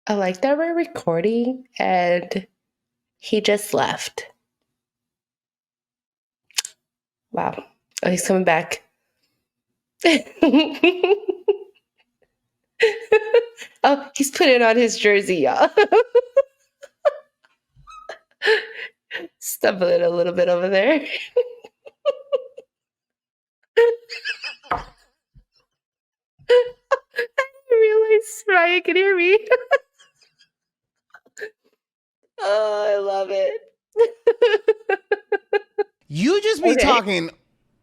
I like that we're recording and he just left. Wow. Oh, he's coming back. Oh, he's putting on his jersey, y'all. Stumbling a little bit over there. I realized Ryan can hear me. Oh, I love it. You just be talking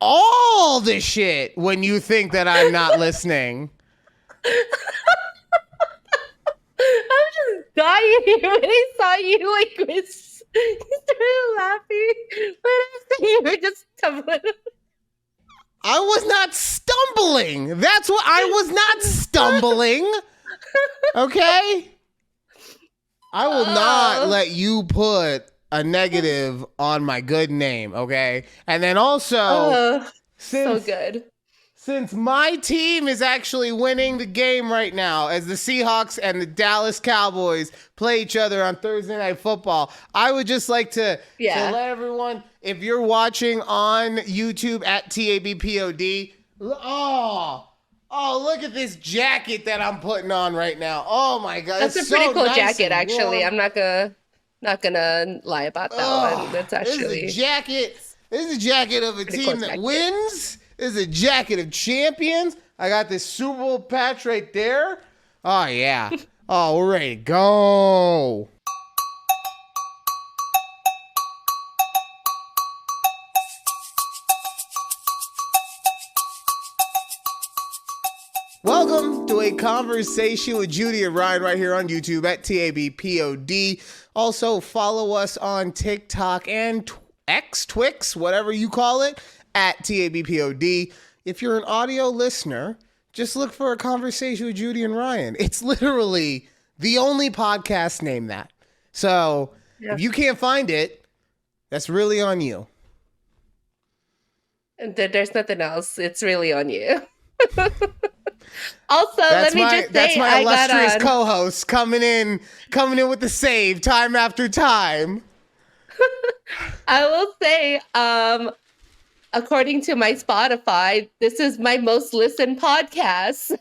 all the shit when you think that I'm not listening. I'm just dying when I saw you like was started laughing when I said you were just stumbling. I was not stumbling. That's what I was not stumbling. Okay? I will not let you put a negative on my good name, okay? And then also, so good. Since my team is actually winning the game right now, as the Seahawks and the Dallas Cowboys play each other on Thursday Night Football, I would just like to let everyone, if you're watching on YouTube at TABPOD, oh, look at this jacket that I'm putting on right now. Oh my God. That's a pretty cool jacket, actually. I'm not gonna lie about that one. That's actually this is a jacket of a team that wins. This is a jacket of champions. I got this Super Bowl patch right there. Oh yeah. Oh, we're ready to go. Welcome to a conversation with Judy and Ryan right here on YouTube at TABPOD. Also, follow us on TikTok and Twix, whatever you call it, at TABPOD. If you're an audio listener, just look for a conversation with Judy and Ryan. It's literally the only podcast named that. So if you can't find it, that's really on you. There's nothing else. It's really on you. Also, let me just say, that's my illustrious co-host coming in with the save time after time. I will say, according to my Spotify, this is my most listened podcast.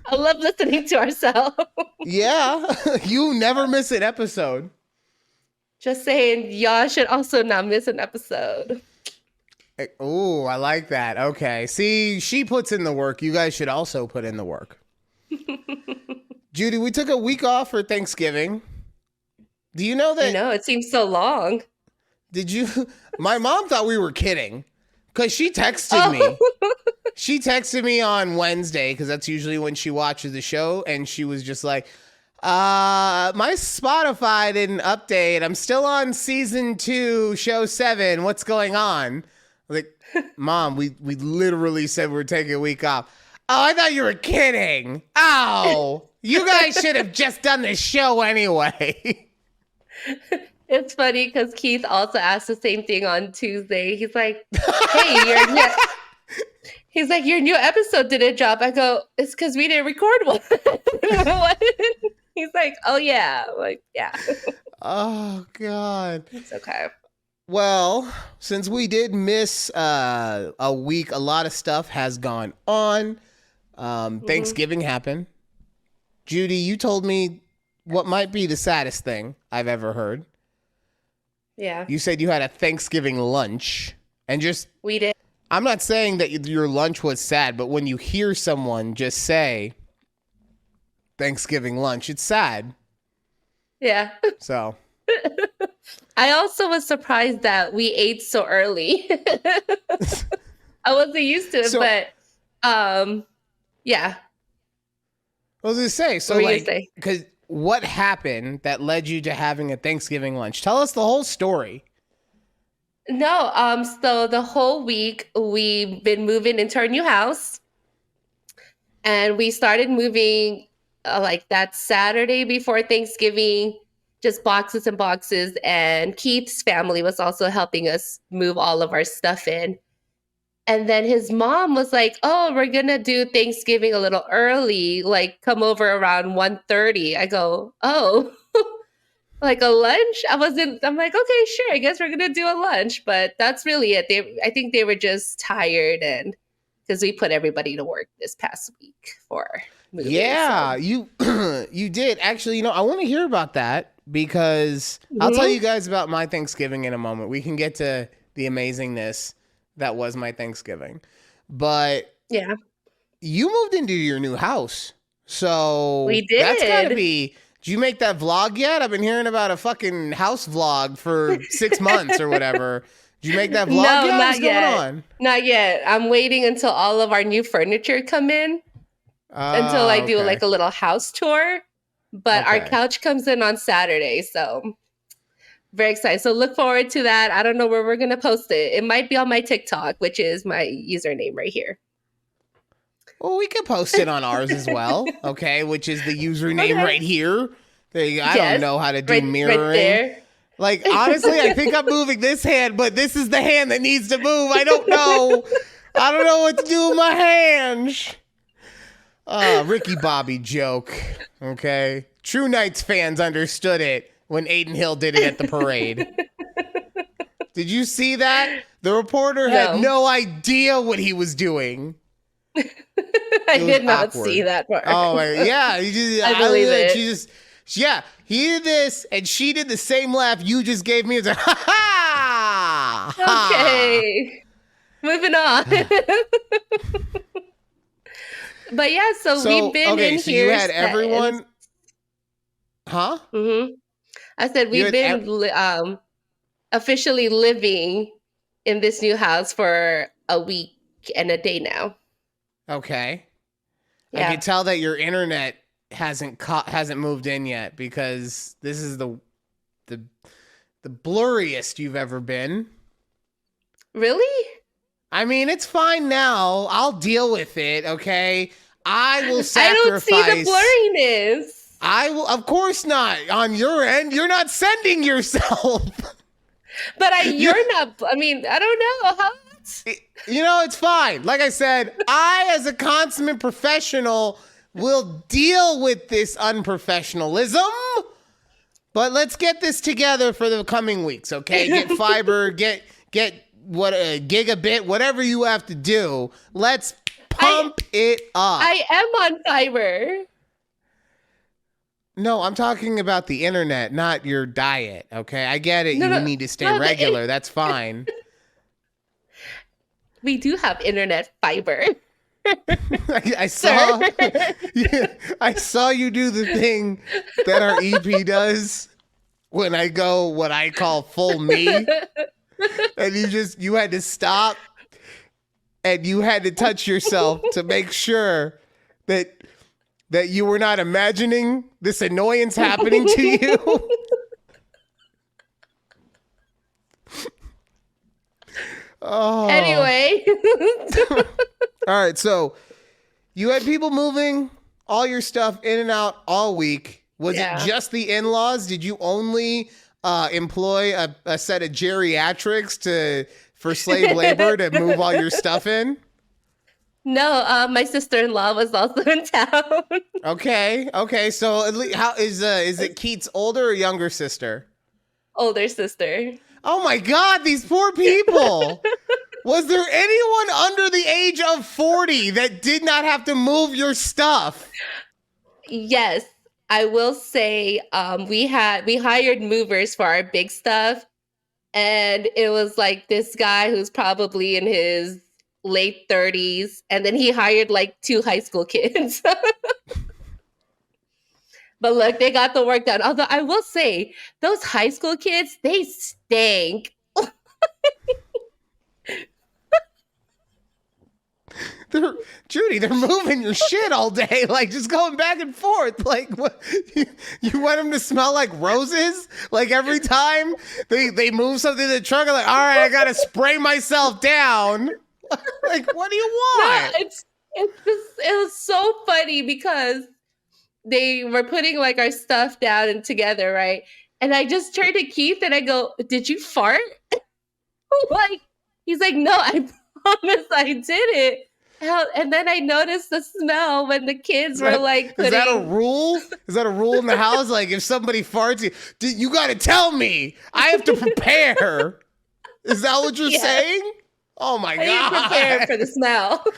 I love listening to ourselves. Yeah, you never miss an episode. Just saying, y'all should also not miss an episode. Oh, I like that. Okay. See, she puts in the work. You guys should also put in the work. Judy, we took a week off for Thanksgiving. Do you know that? I know, it seems so long. Did you? My mom thought we were kidding because she texted me. She texted me on Wednesday because that's usually when she watches the show. And she was just like, my Spotify didn't update. I'm still on season 2, show 7. What's going on? Like, Mom, we literally said we were taking a week off. Oh, I thought you were kidding. Oh, you guys should have just done this show anyway. It's funny because Keith also asked the same thing on Tuesday. He's like, hey, your new episode didn't drop. I go, it's because we didn't record one. He's like, oh, yeah. I'm like, yeah. Oh, God. It's okay. Well, since we did miss a week, a lot of stuff has gone on. Thanksgiving happened. Judy, you told me what might be the saddest thing I've ever heard. Yeah. You said you had a Thanksgiving lunch and we did. I'm not saying that your lunch was sad, but when you hear someone just say Thanksgiving lunch, it's sad. Yeah. So. I also was surprised that we ate so early. I wasn't used to it, but yeah. I was gonna say, so because what happened that led you to having a Thanksgiving lunch? Tell us the whole story. No, so the whole week we've been moving into our new house, and we started moving like that Saturday before Thanksgiving. Just boxes and boxes, and Keith's family was also helping us move all of our stuff in. And then his mom was like, "Oh, we're going to do Thanksgiving a little early, like come over around 1:30." I go, "Oh, like a lunch?" I'm like, "Okay, sure. I guess we're going to do a lunch." But that's really it. I think they were just tired, and because we put everybody to work this past week for moving. So, Yeah, you you did. Actually, I want to hear about that because I'll tell you mhm. guys about my Thanksgiving in a moment. We can get to the amazingness that was my Thanksgiving. But Yeah, you moved into your new house. So we that's got to did. be. Did you make that vlog yet? I've been hearing about a fucking house vlog for 6 months or whatever. Did you make that vlog No, yet? What's not going yet. on? Not yet. I'm waiting until all of our new furniture come in until I do Okay. like a little house tour. But our Okay. couch comes in on Saturday, so very excited. So look forward to that. I don't know where we're gonna post it. It might be on my TikTok, which is my username right here. Well, we could post it on ours as well, okay? Which is the username Okay. right here. There you go. I don't Yes. know how to do Right mirroring. there. Like, honestly, I think I'm moving this hand, but this is the hand that needs to move. I don't know. I don't know what to do with my hands. Ricky Bobby joke, okay? True Knights fans understood it when Aiden Hill did it at the parade. Did you see that? The reporter had No. no idea what he was doing. I It was did not see awkward. that part. Oh my, yeah. I believe She it. just, yeah. He did this, and she did the same laugh you just gave me. It's like, ha ha ha. Okay. Moving on. But yeah, so we've So been okay, in so you here had everyone, huh? mhm. I said You we've had been officially living in this new house for a week and a day now. okay. I Yeah. could tell that your internet hasn't moved in yet because this is the the blurriest you've ever been. Really? I mean, it's fine now. I'll deal with it, okay? I will I don't see the sacrifice. blurriness. I will, of course not. On your end, you're not sending yourself. But you, you're not, I mean, I don't know how. it's fine. Like I said, I, as a consummate professional, will deal with this unprofessionalism. But let's get this together for the coming weeks, okay? Get fiber, get what a gigabit, whatever you have to do. Let's I pump it up. I am on fiber. No, I'm talking about the internet, not your diet, okay? I get it. No, You no, need to stay no. regular. That's fine. We do have internet fiber, I sir. saw I saw you do the thing that our EP does when I go what I call full me. And you had to stop and you had to touch yourself to make sure that you were not imagining this annoyance happening to you. Oh. Anyway, All right, so you had people moving all your stuff in and out all week. Was it yeah. just the in-laws? Did you only employ a set of geriatrics for slave labor to move all your stuff in? No, my sister-in-law was also in town. Okay. So at least, how is it Keith's older or younger sister? Older sister. Oh my God, these poor people. Was there anyone under the age of 40 that did not have to move your stuff? Yes, I will say we hired movers for our big stuff, and it was like this guy who's probably in his late 30s, and then he hired like 2 high school kids. But look, they got the work done. Although I will say, those high school kids, they stink. They're moving your shit all day, like just going back and forth. Like, what? You want them to smell like roses? Like every time they move something in the truck, I'm like, all right, I gotta spray myself down. Like, what do you want? No, it was so funny because they were putting like our stuff down and together, right? And I just turned to Keith and I go, "Did you fart?" Like he's like, "No, I promise I didn't. And then I noticed the smell when the kids Is were that like is that a putting. rule? Is that a rule in the house? Like if somebody farts, you got to tell me. I have to prepare. Is that what you're Yes, saying? Oh my I didn't prepare god. for the smell. No,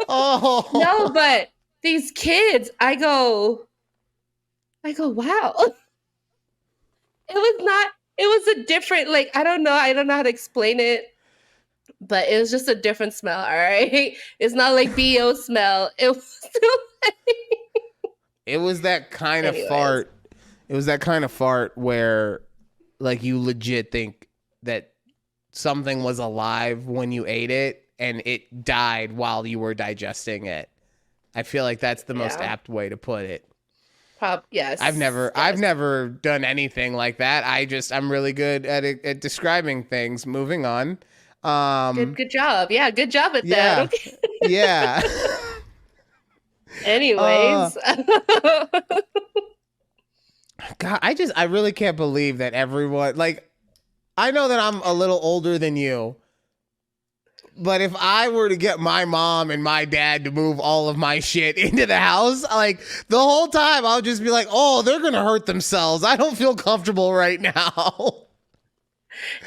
Oh. but these kids, wow. It was not, it was a different, like, I don't know how to explain it, but it was just a different smell, all right? It's not like BO smell. It was still, It was that kind of anyways. fart. It was that kind of fart where like you legit think that something was alive when you ate it and it died while you were digesting it. I feel like that's the most Yeah. apt way to put it. Yes. I've Yes. never done anything like that. I'm really good at it, at describing things. Moving on. Good job. Yeah, good job at that. Yeah. Okay. Yeah. uh Anyways. God, I really can't believe that everyone like I know that I'm a little older than you, but if I were to get my mom and my dad to move all of my shit into the house, like the whole time I'll just be like, "Oh, they're going to hurt themselves. I don't feel comfortable right now."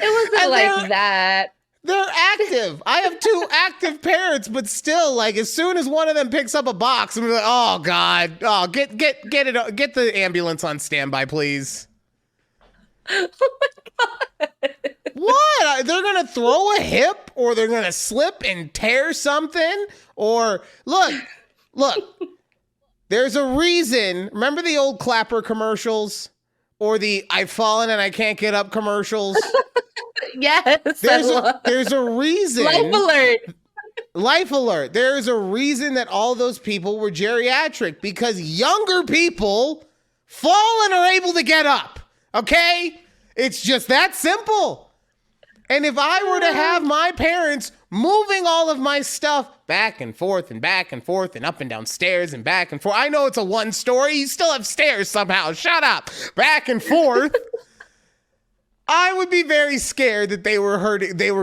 It wasn't And like that. they're active. I have two active parents, but still, like as soon as one of them picks up a box, I'm like, "Oh God, oh get the ambulance on standby, please." Oh my god. What? They're gonna throw a hip, or they're gonna slip and tear something, or look. There's a reason. Remember the old clapper commercials, or the "I've fallen and I can't get up" commercials. Yes, I love. There's a Life reason. alert. Life alert. There is a reason that all those people were geriatric, because younger people fall and are able to get up. Okay? It's just that simple. And if I were to have my parents moving all of my stuff back and forth and back and forth and up and down stairs and back and forth, I know it's a one story, you still have stairs somehow. Shut up. Back and forth. I would be very scared that they were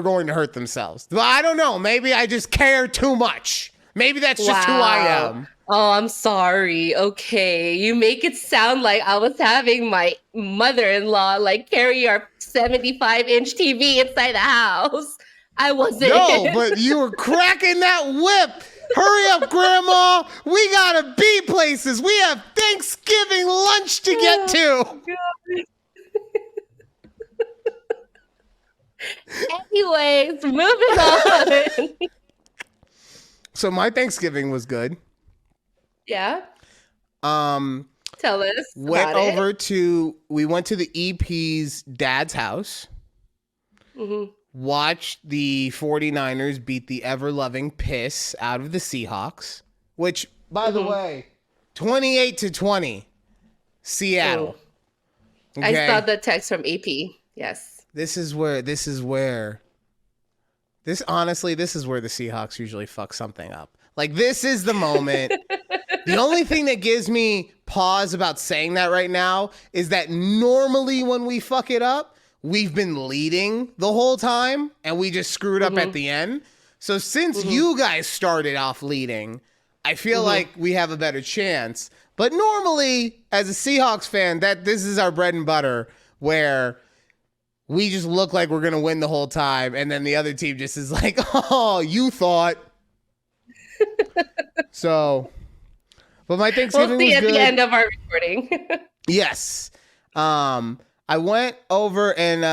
going to hurt themselves. But I don't know. Maybe I just care too much. Maybe that's just who I Wow. am. Oh, I'm sorry. Okay. You make it sound like I was having my mother-in-law like carry our 75-inch TV inside the house. I wasn't. No, but you were cracking that whip. Hurry up, Grandma. We gotta be places. We have Thanksgiving lunch to get to. Anyways, moving on. So my Thanksgiving was good. Yeah. Um, Tell us about it. We went to the EP's dad's house. Mm-hmm. Watched the 49ers beat the ever-loving piss out of the Seahawks, which, by the way, 28-20, Seattle. I saw the text from AP. Yes. This is where the Seahawks usually fuck something up. Like, this is the moment. The only thing that gives me pause about saying that right now is that normally when we fuck it up, we've been leading the whole time and we just screwed up at the end. So since you guys started off leading, I feel like we have a better chance. But normally, as a Seahawks fan, this is our bread and butter, where we just look like we're going to win the whole time, and then the other team just is like, "Oh, you thought." So, but my Thanksgiving We'll see was at good. the end of our recording. Yes. I went over and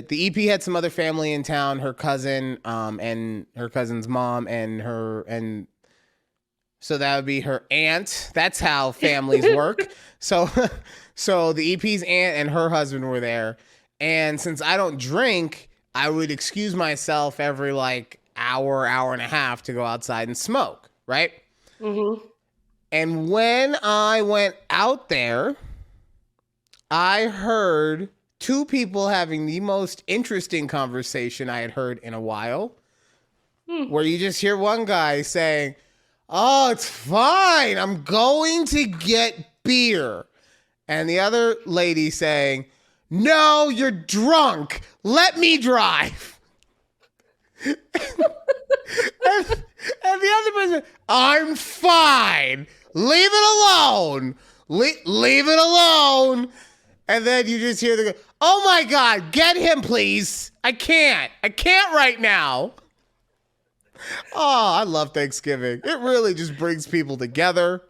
the EP had some other family in town, her cousin, and her cousin's mom and so that would be her aunt. That's how families work. So so the EP's aunt and her husband were there. And since I don't drink, I would excuse myself every like hour and a half to go outside and smoke, right? And when I went out there, I heard two people having the most interesting conversation I had heard in a while, where you just hear one guy saying, "Oh, it's fine. I'm going to get beer." And the other lady saying, "No, you're drunk. Let me drive." and the other person, I'm fine. Leave it alone. Leave it alone. And then you just hear the, oh my God, get him, please. I can't right now. Oh, I love Thanksgiving. It really just brings people together.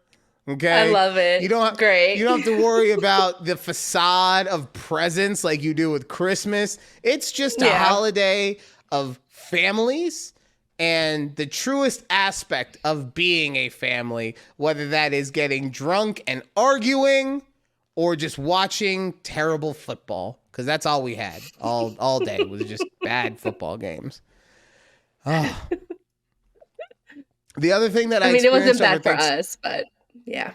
Okay. I love it. Great. You don't have to worry about the facade of presents like you do with Christmas. It's just a holiday of families and the truest aspect of being a family, whether that is getting drunk and arguing or just watching terrible football, because that's all we had all day was just bad football games. Oh. The other thing that I mean, it wasn't bad for us, but yeah.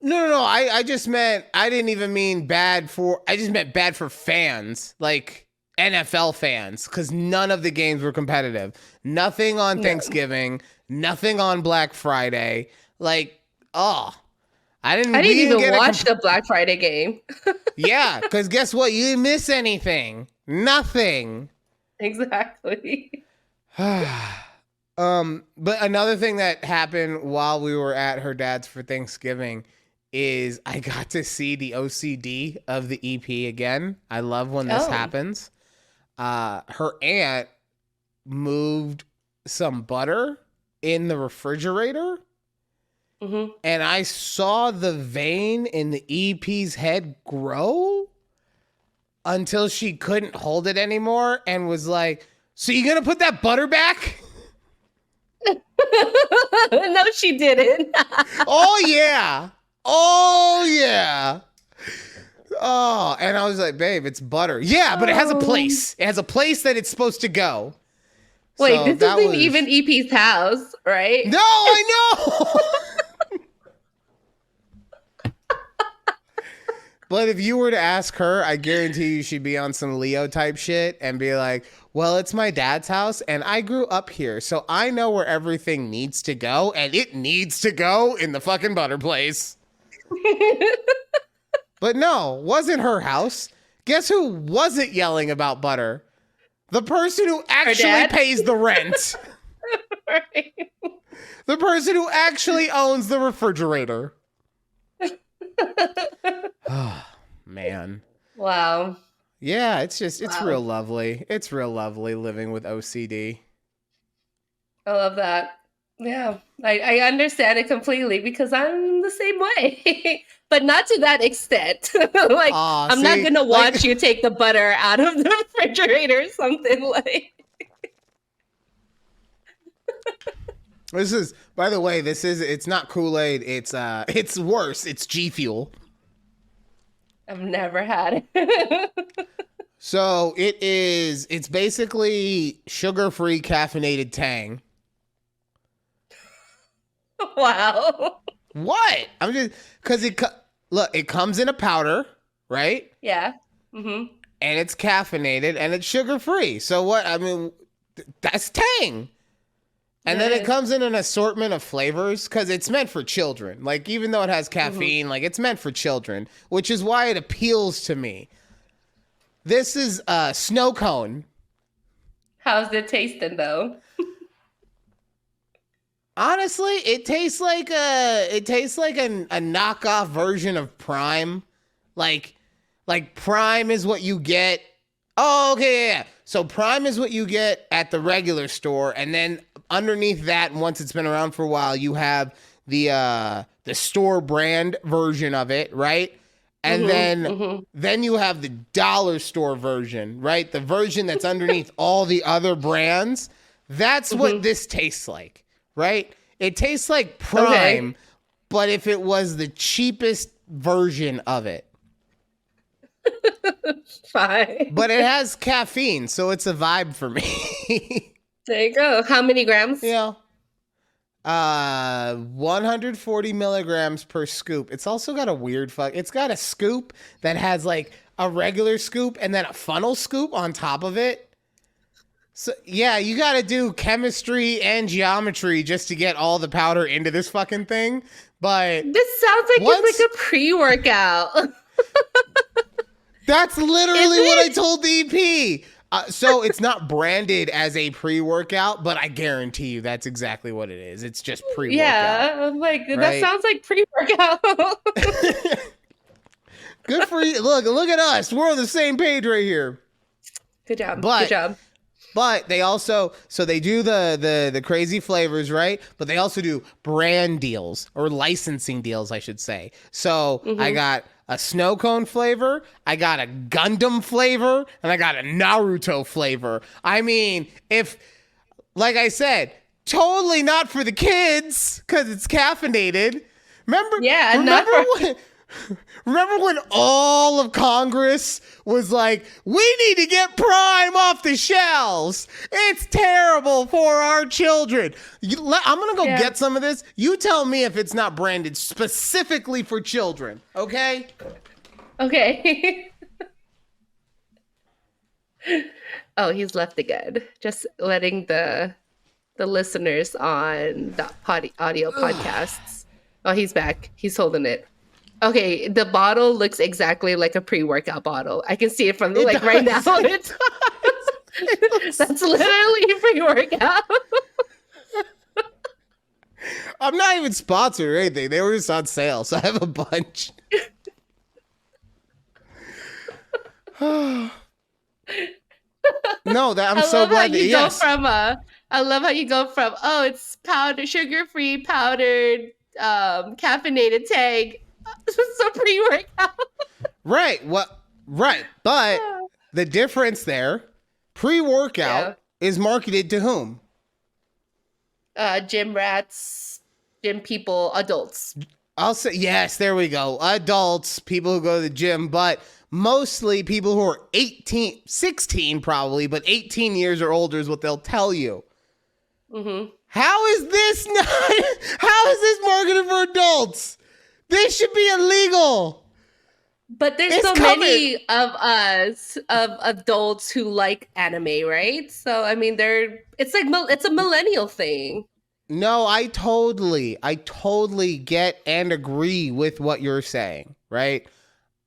No. I just meant, I didn't even mean bad for, I just meant bad for fans, like NFL fans, because none of the games were competitive. Nothing on Thanksgiving, nothing on Black Friday. Like, I didn't even watch the Black Friday game. Yeah, because guess what? You didn't miss anything. Nothing. Exactly. But another thing that happened while we were at her dad's for Thanksgiving is I got to see the OCD of the EP again. I love when this happens. Her aunt moved some butter in the refrigerator. Mm-hmm. And I saw the vein in the EP's head grow until she couldn't hold it anymore and was like, so you gonna put that butter back? No, she didn't. Oh, yeah. Oh, and I was like, babe, it's butter. Yeah, but it has a place. It has a place that it's supposed to go. Wait, so this isn't even EP's house, right? No, I know. But if you were to ask her, I guarantee you she'd be on some Leo type shit and be like, well, it's my dad's house and I grew up here, so I know where everything needs to go, and it needs to go in the fucking butter place. But no, wasn't her house. Guess who wasn't yelling about butter? The person who actually pays the rent. Right. The person who actually owns the refrigerator. Oh, man. Wow. Yeah, it's real lovely. It's real lovely living with OCD. I love that. Yeah, I understand it completely because I'm the same way, but not to that extent. Like, I'm not going to watch you take the butter out of the refrigerator or something like. This is, by the way, it's not Kool-Aid. It's worse. It's G Fuel. I've never had it. So it's basically sugar-free caffeinated Tang. Wow. What? I'm just, because it comes in a powder, right? Yeah. Mm-hmm. And it's caffeinated and it's sugar-free. So what? I mean, that's Tang. And then it comes in an assortment of flavors because it's meant for children. Like, even though it has caffeine, like, it's meant for children, which is why it appeals to me. This is a snow cone. How's it tasting, though? Honestly, it tastes like a knockoff version of Prime. Like Prime is what you get. Oh, okay, yeah. So Prime is what you get at the regular store, and then underneath that, once it's been around for a while, you have the store brand version of it, right? And then you have the dollar store version, right? The version that's underneath all the other brands. That's what this tastes like. Right? It tastes like Prime, but if it was the cheapest version of it. Fine. But it has caffeine, so it's a vibe for me. There you go. How many grams? Yeah. 140 milligrams per scoop. It's also got a weird it's got a scoop that has like a regular scoop and then a funnel scoop on top of it. So, yeah, you got to do chemistry and geometry just to get all the powder into this fucking thing. But this sounds like it's like a pre-workout. That's literally what I told the EP. So it's not branded as a pre-workout, but I guarantee you that's exactly what it is. It's just pre-workout, Yeah, I'm like, that right? sounds like pre-workout. Good for you. Look at us. We're on the same page right here. Good job. Good But job. But they also, so they do the crazy flavors, right? But they also do brand deals or licensing deals, I should say. So I Hmm. got a snow cone flavor, I got a Gundam flavor, and I got a Naruto flavor. I mean, if, like I said, totally not for the kids because it's caffeinated. Remember, Yeah, not remember for. when Remember when all of Congress was like, we need to get Prime off the shelves. It's terrible for our children. I'm going to go Yeah. get some of this. You tell me if it's not branded specifically for children, okay? Okay. Oh, he's left again. Just letting the listeners on the audio podcasts. Oh, he's back. He's holding it. Okay, the bottle looks exactly like a pre-workout bottle. I can see it from It like right now. does. It It's does. It looks- that's literally pre-workout. I'm not even sponsored or anything. They were just on sale, so I have a bunch. No, that I'm I so love how glad that you go yes. from I love how you go from it's powder sugar-free powdered caffeinated tag. So pre-workout. Right. What? Right. But the difference there, pre-workout Yeah. is marketed to whom? Gym rats, gym people, adults. I'll say yes. There we go. Adults, people who go to the gym, but mostly people who are 18, 16 probably, but 18 years or older is what they'll tell you. Mm-hmm. How is this not? How is this marketed for adults? This should be illegal. But there's It's so coming. many of us of adults who like anime, right? So I mean, it's like it's a millennial thing. No, I totally get and agree with what you're saying, right?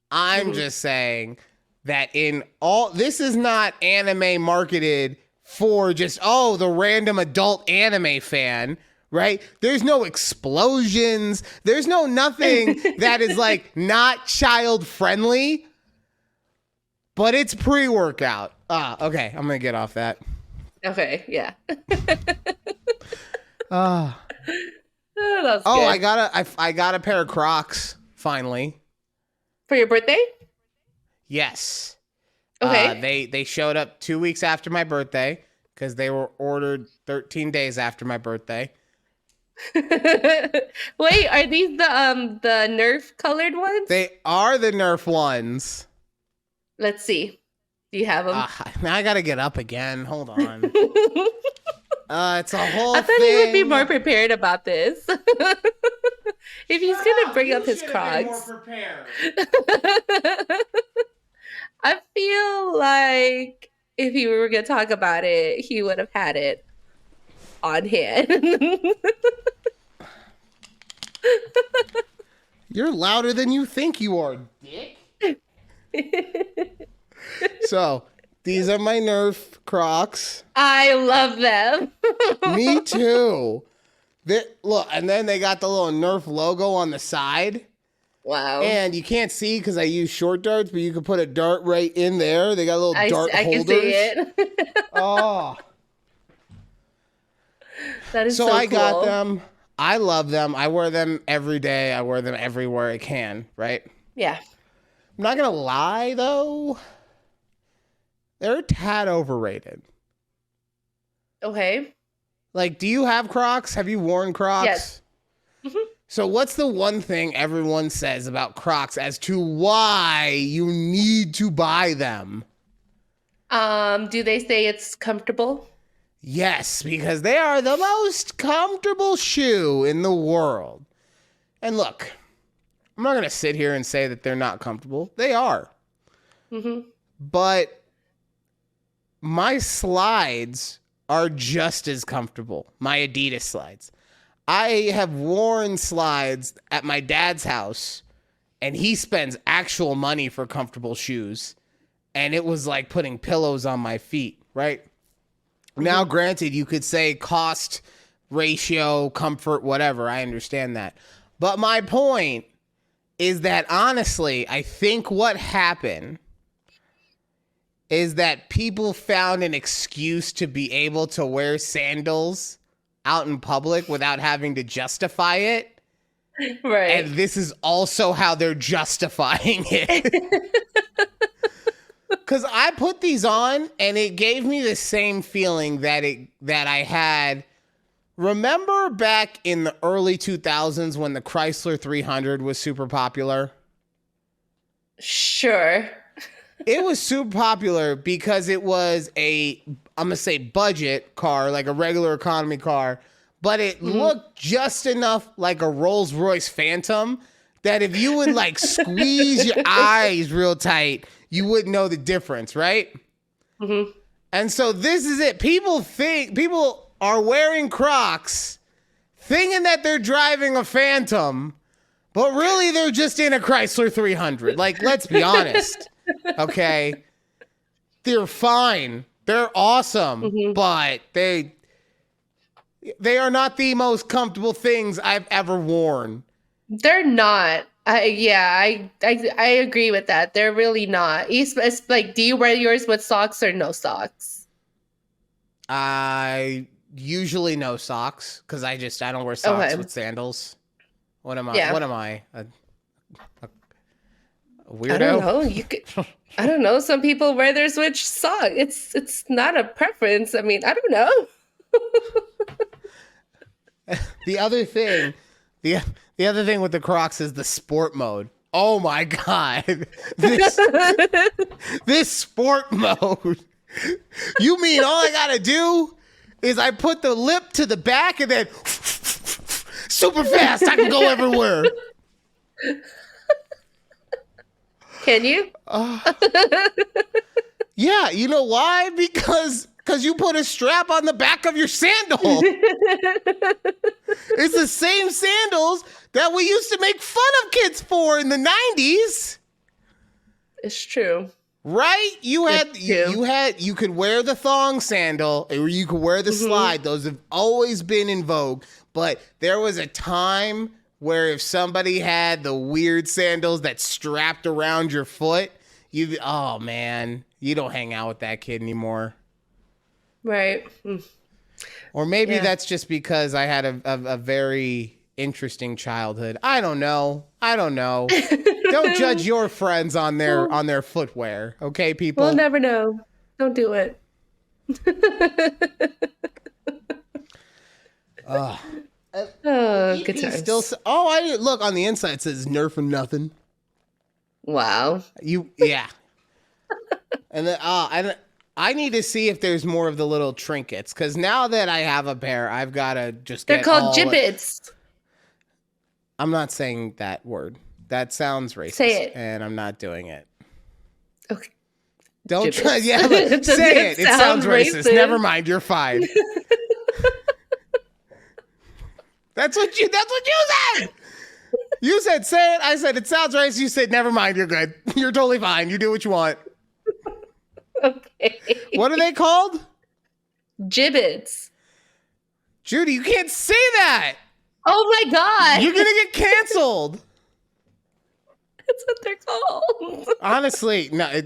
I'm Mhm. just saying that this is not anime marketed for just, the random adult anime fan, right? There's no explosions. There's no nothing that is like not child friendly, but it's pre-workout. Okay. I'm going to get off that. Okay, yeah. Ah. Oh, that's Oh, good. I got a pair of Crocs finally. For your birthday? Yes. Okay. They showed up 2 weeks after my birthday because they were ordered 13 days after my birthday. Wait, are these the Nerf colored ones? They are the Nerf ones. Let's see. Do you have them? Now I gotta get up again. Hold on. It's a whole I thought thing. he would be more prepared about this. If he's gonna bring up his Crocs. I feel like if he were gonna talk about it, he would have had it on hand. You're louder than you think you are, dick. So, these are my Nerf Crocs. I love them. Me too. Look, and then they got the little Nerf logo on the side. Wow. And you can't see because I use short darts, but you can put a dart right in there. They got little dart I holders. can see it. Oh. That is so I cool. got them. I love them. I wear them every day. I wear them everywhere I can, right? Yeah. I'm not going to lie, though. They're a tad overrated. Okay. Like, do you have Crocs? Have you worn Crocs? Yes. Mm-hmm. So what's the one thing everyone says about Crocs as to why you need to buy them? Do they say it's comfortable? Yes, because they are the most comfortable shoe in the world. And look, I'm not going to sit here and say that they're not comfortable. They are. Mm-hmm. But my slides are just as comfortable. My Adidas slides. I have worn slides at my dad's house, and he spends actual money for comfortable shoes. and it was like putting pillows on my feet, right? Now, granted, you could say cost ratio, comfort, whatever. I understand that. But my point is that honestly, I think what happened is that people found an excuse to be able to wear sandals out in public without having to justify it. Right. And this is also how they're justifying it. Because I put these on and it gave me the same feeling that I had. Remember back in the early 2000s when the Chrysler 300 was super popular? Sure. It was super popular because it was I'm going to say budget car, like a regular economy car, but it looked just enough like a Rolls Royce Phantom that if you would like squeeze your eyes real tight, you wouldn't know the difference, right? Mm-hmm. And so this is it. People are wearing Crocs thinking that they're driving a Phantom, but really they're just in a Chrysler 300. Like, let's be honest. Okay. They're fine. They're awesome, but they are not the most comfortable things I've ever worn. They're not. I agree with that. They're really not. It's like, do you wear yours with socks or no socks? I usually no socks because I don't wear socks with sandals. What am I? Yeah. What am I? A weirdo? I don't know. I don't know. Some people wear theirs with socks. It's not a preference. I mean, I don't know. The other thing with the Crocs is the sport mode. Oh my God. This sport mode. You mean all I gotta do is I put the lip to the back and then super fast I can go everywhere. Can you? Yeah, you know why? Because you put a strap on the back of your sandal. It's the same sandals that we used to make fun of kids for in the 90s. It's true. Right? You could wear the thong sandal or you could wear the slide. Those have always been in vogue. But there was a time where if somebody had the weird sandals that strapped around your foot, oh man, you don't hang out with that kid anymore. Right. Or maybe that's just because I had a very interesting childhood. I don't know. Don't judge your friends on their footwear, okay, people? We'll never know. Don't do it. Good times. I didn't look on the inside. It says Nerf and nothing. Wow. Yeah. And then I need to see if there's more of the little trinkets because now that I have a pair, I've got to just. They're called gibbets. I'm not saying that word. That sounds racist. Say it. And I'm not doing it. Okay. Don't gibbets. try. Yeah, but say it. It sounds racist. Never mind. You're fine. That's what you said. You said say it. I said it sounds racist. You said never mind. You're good. You're totally fine. You do what you want. Okay. What are they called? Gibbets. Judy, you can't say that. Oh my God. You're going to get canceled. That's what they're called. Honestly, no,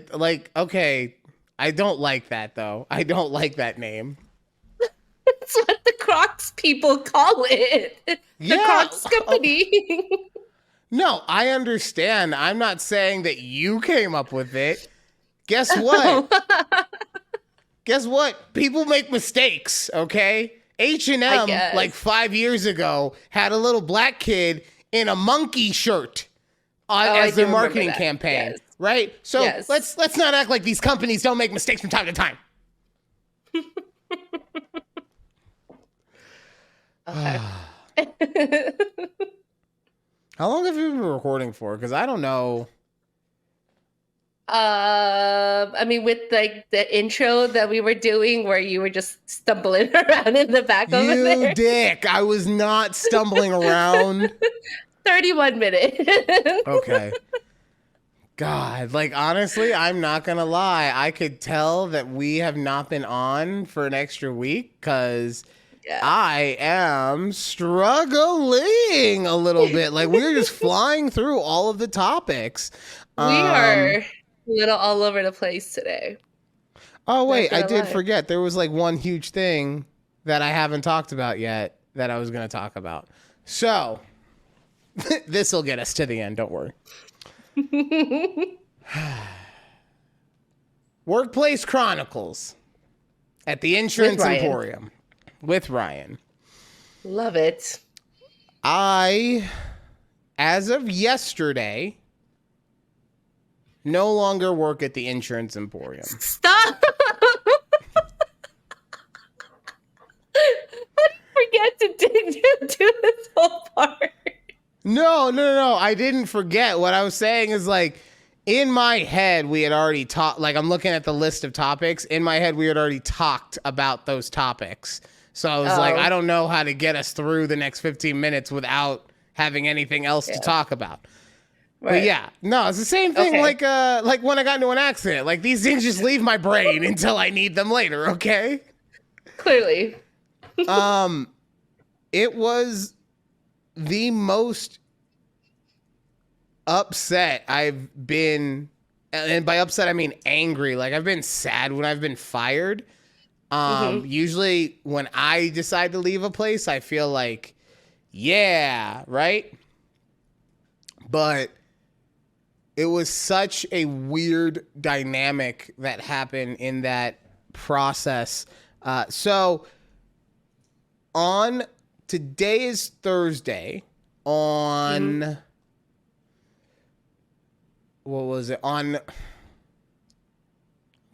okay. I don't like that, though. I don't like that name. That's what the Crocs people call it. The Crocs company. No, I understand. I'm not saying that you came up with it. Guess what? Guess what? People make mistakes, okay? H&M, like 5 years ago, had a little black kid in a monkey shirt as their marketing campaign, right? So let's not act like these companies don't make mistakes from time to time. Okay. How long have you been recording for? Because I don't know. I mean, with like the intro that we were doing where you were just stumbling around in the back over there. You dick. I was not stumbling around. 31 minutes. Okay. God, like honestly, I'm not gonna lie. I could tell that we have not been on for an extra week because Yeah. I am struggling a little bit. Like we're just flying through all of the topics. We are Um, a little all over the place today. oh Not wait, I gonna did lie. forget. There was like one huge thing that I haven't talked about yet that I was gonna talk about. So this will get us to the end. Don't worry. Workplace Chronicles at the With Insurance Ryan. Emporium with Ryan. Love it. I, as of yesterday, no longer work at the Insurance Emporium. Stop. Forget to do this whole part. No. I didn't forget. What I was saying is like, in my head, we had already talked. Like, I'm looking at the list of topics. In my head, we had already talked about those topics. So I was like, I don't know how to get us through the next 15 minutes without having anything else to talk about. Right. But yeah, no, it's the same thing. Okay. Like when I got into an accident. Like these things just leave my brain until I need them later. Okay. Clearly. It was the most upset I've been, and by upset I mean angry. Like I've been sad when I've been fired. Usually when I decide to leave a place, I feel like, yeah, right. But it was such a weird dynamic that happened in that process. So on today is Thursday. On what was it? On I'm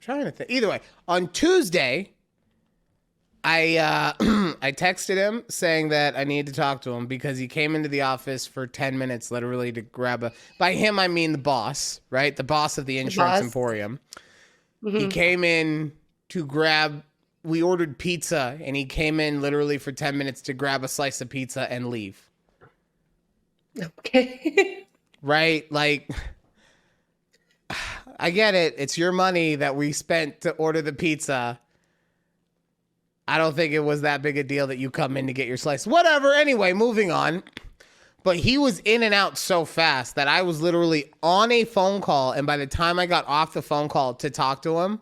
trying to think. Either way, on Tuesday, I I texted him saying that I needed to talk to him because he came into the office for 10 minutes literally to grab a, by him I mean the boss, right? The boss of the Insurance Emporium. He came in to grab, we ordered pizza and he came in literally for 10 minutes to grab a slice of pizza and leave. Okay. Right? Like I get it. It's your money that we spent to order the pizza. I don't think it was that big a deal that you come in to get your slice. Whatever. Anyway, moving on. But he was in and out so fast that I was literally on a phone call. And by the time I got off the phone call to talk to him,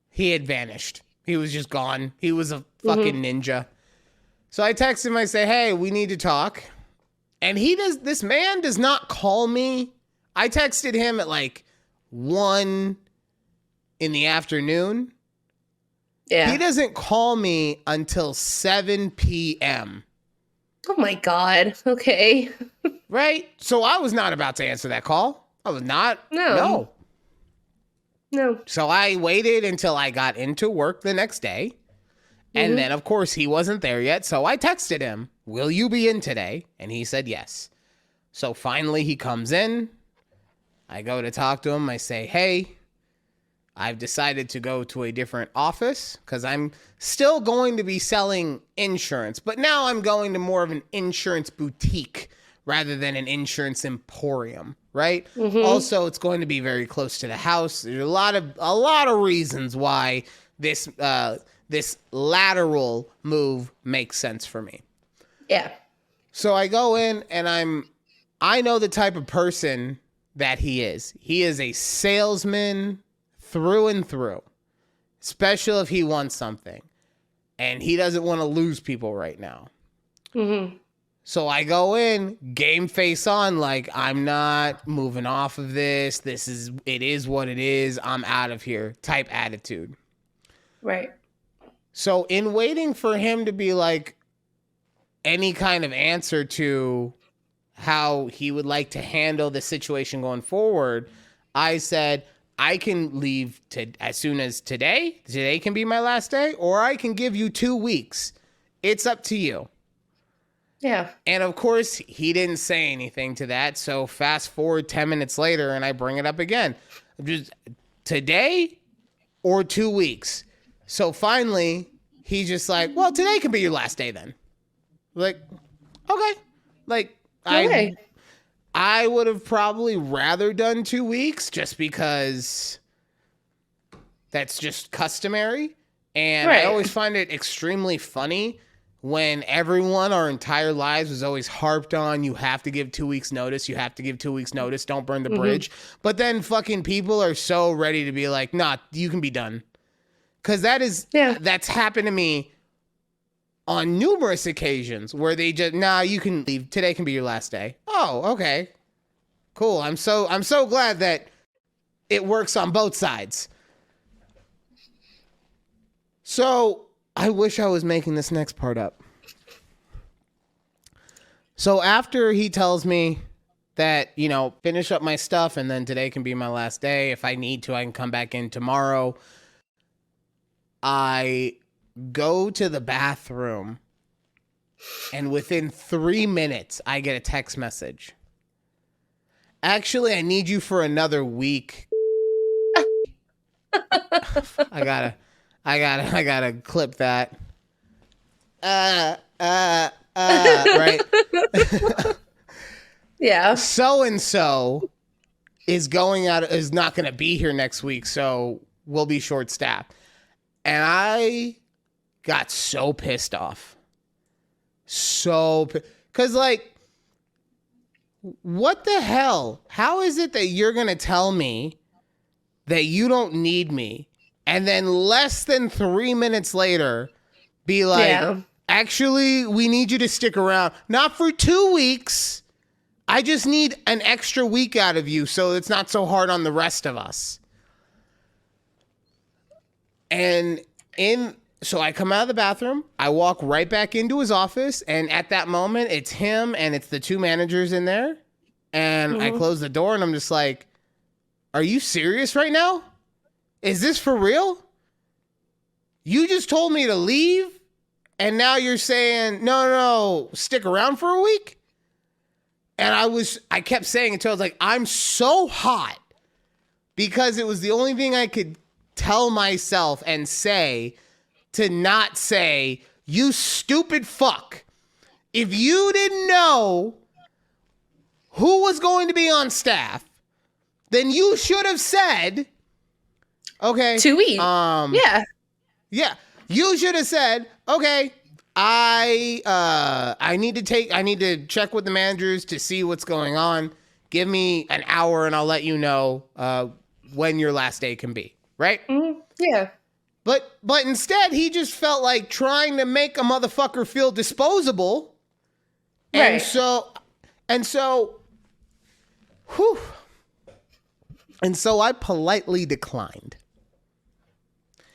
he had vanished. He was just gone. He was a fucking ninja. So I text him. I say, hey, we need to talk. And this man does not call me. I texted him at like 1 in the afternoon. Yeah. He doesn't call me until 7 p.m. Oh my God. Okay. Right? So I was not about to answer that call. I was not. No. So I waited until I got into work the next day. And then, of course, he wasn't there yet. So I texted him, will you be in today? And he said yes. So finally he comes in. I go to talk to him. I say, hey, I've decided to go to a different office because I'm still going to be selling insurance. But now I'm going to more of an insurance boutique rather than an insurance emporium, right? Also, it's going to be very close to the house. There's a lot of reasons why this lateral move makes sense for me. Yeah. So I go in and I know the type of person that he is. He is a salesman through and through, especially if he wants something and he doesn't want to lose people right now. So I go in, game face on, like I'm not moving off of this. It is what it is. I'm out of here type attitude. Right. So in waiting for him to be like any kind of answer to how he would like to handle the situation going forward, I said, I can leave as soon as today. Today can be my last day, or I can give you 2 weeks. It's up to you. Yeah. And of course, he didn't say anything to that. So fast forward 10 minutes later and I bring it up again. Just today or 2 weeks. So finally, he's just like, well, today can be your last day then. Like, okay. Like, Okay. I would have probably rather done 2 weeks just because that's just customary. And I Right. always find it extremely funny when everyone our entire lives was always harped on, you have to give 2 weeks notice, you have to give 2 weeks notice, don't burn the bridge. But then fucking people are so ready to be like, nah, you can be done. Because Yeah. that's happened to me on numerous occasions where they just, nah, you can leave. Today can be your last day. Oh, okay. Cool. I'm so glad that it works on both sides. So I wish I was making this next part up. So after he tells me that, finish up my stuff and then today can be my last day. If I need to, I can come back in tomorrow. I go to the bathroom and within 3 minutes, I get a text message. Actually, I need you for another week. I gotta clip that. Right. Yeah. So-and-so is not going to be here next week, so we'll be short-staffed. And I got so pissed off. Because, like, what the hell? How is it that you're going to tell me that you don't need me, and then less than 3 minutes later be like, actually, we need you to stick around. Not for 2 weeks. I just need an extra week out of you so it's not so hard on the rest of us. So I come out of the bathroom, I walk right back into his office, and at that moment, it's him and it's the two managers in there. And I close the door and I'm just like, are you serious right now? Is this for real? You just told me to leave, and now you're saying, no, stick around for a week? And I kept saying until I was like, I'm so hot, because it was the only thing I could tell myself and say to not say, you stupid fuck. If you didn't know who was going to be on staff, then you should have said, okay. 2 weeks. Yeah. You should have said, okay, I need to check with the managers to see what's going on. Give me an hour and I'll let you know when your last day can be. Right? Mm-hmm. Yeah. But instead, he just felt like trying to make a motherfucker feel disposable. Right. And so, whew. And so I politely declined.